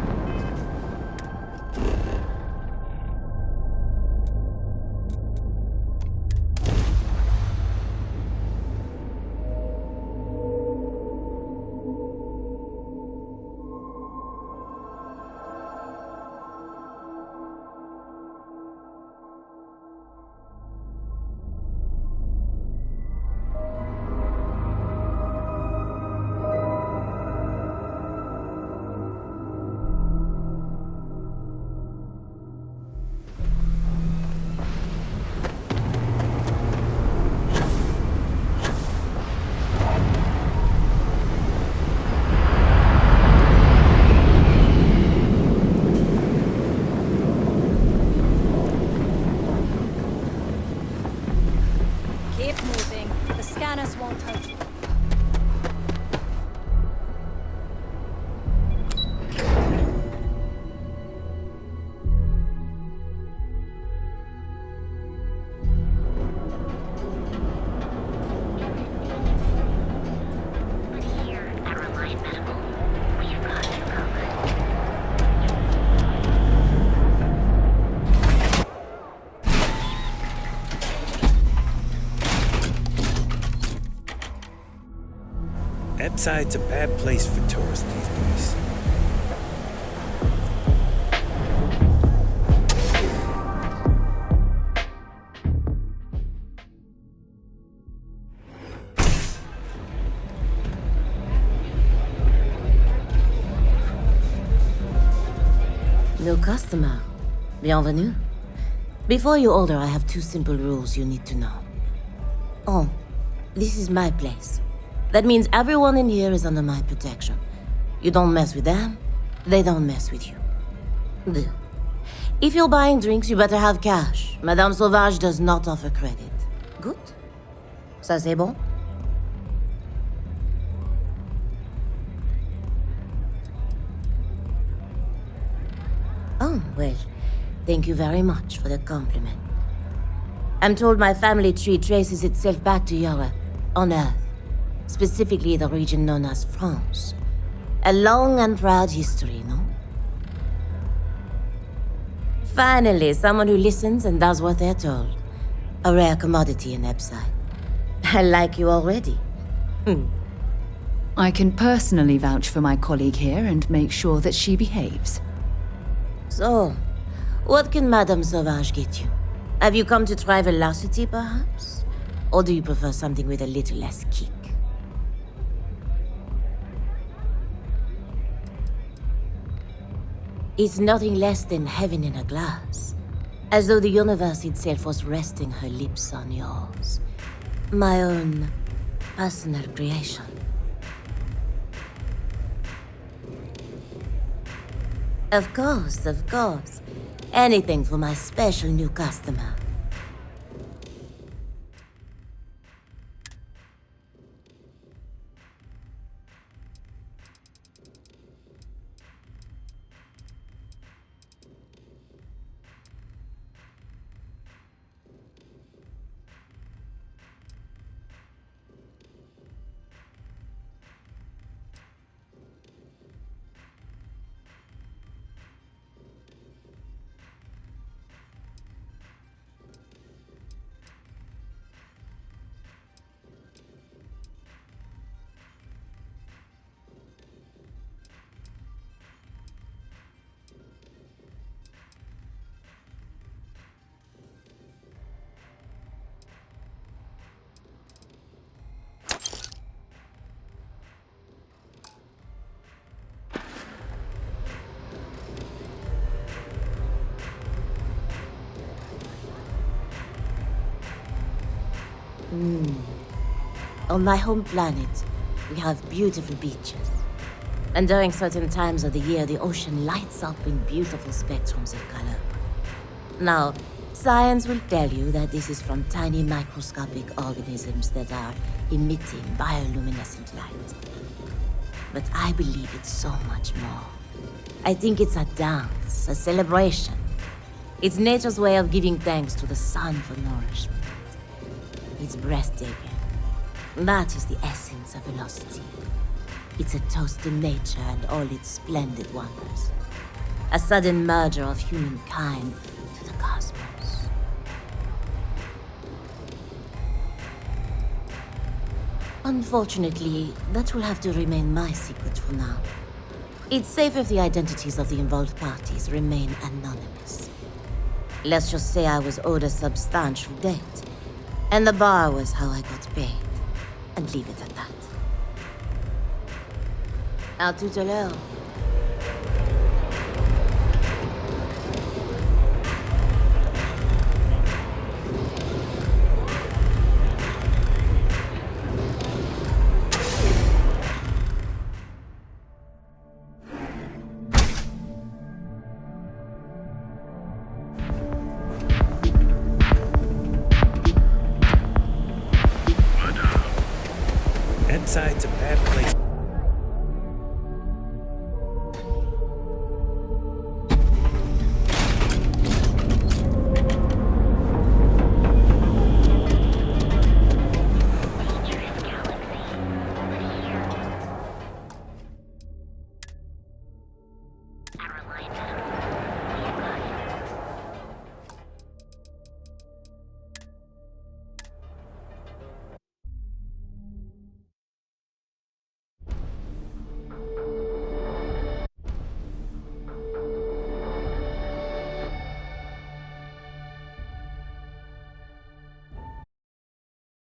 Inside's a bad place for tourists these days. New customer. Bienvenue. Before you order, I have two simple rules you need to know. Oh, this is my place. That means everyone in here is under my protection. You don't mess with them, they don't mess with you. Deux. If you're buying drinks, you better have cash. Madame Sauvage does not offer credit. Good? Ça c'est bon? Oh, well, thank you very much for the compliment. I'm told my family tree traces itself back to Europe, on Earth. Specifically the region known as France. A long and proud history, no? Finally, someone who listens and does what they're told. A rare commodity in Epside. I like you already. I can personally vouch for my colleague here and make sure that she behaves. So, what can Madame Sauvage get you? Have you come to try velocity, perhaps? Or do you prefer something with a little less kick? It's nothing less than heaven in a glass. As though the universe itself was resting her lips on yours. My own personal creation. Of course, of course. Anything for my special new customer. On my home planet, we have beautiful beaches. And during certain times of the year, the ocean lights up in beautiful spectrums of color. Now, science will tell you that this is from tiny microscopic organisms that are emitting bioluminescent light. But I believe it's so much more. I think it's a dance, a celebration. It's nature's way of giving thanks to the sun for nourishment. It's breathtaking. That is the essence of velocity. It's a toast to nature and all its splendid wonders. A sudden merger of humankind to the cosmos. Unfortunately, that will have to remain my secret for now. It's safe if the identities of the involved parties remain anonymous. Let's just say I was owed a substantial debt, and the bar was how I got paid. And leave it at that. À tout à l'heure. Inside's a bad place.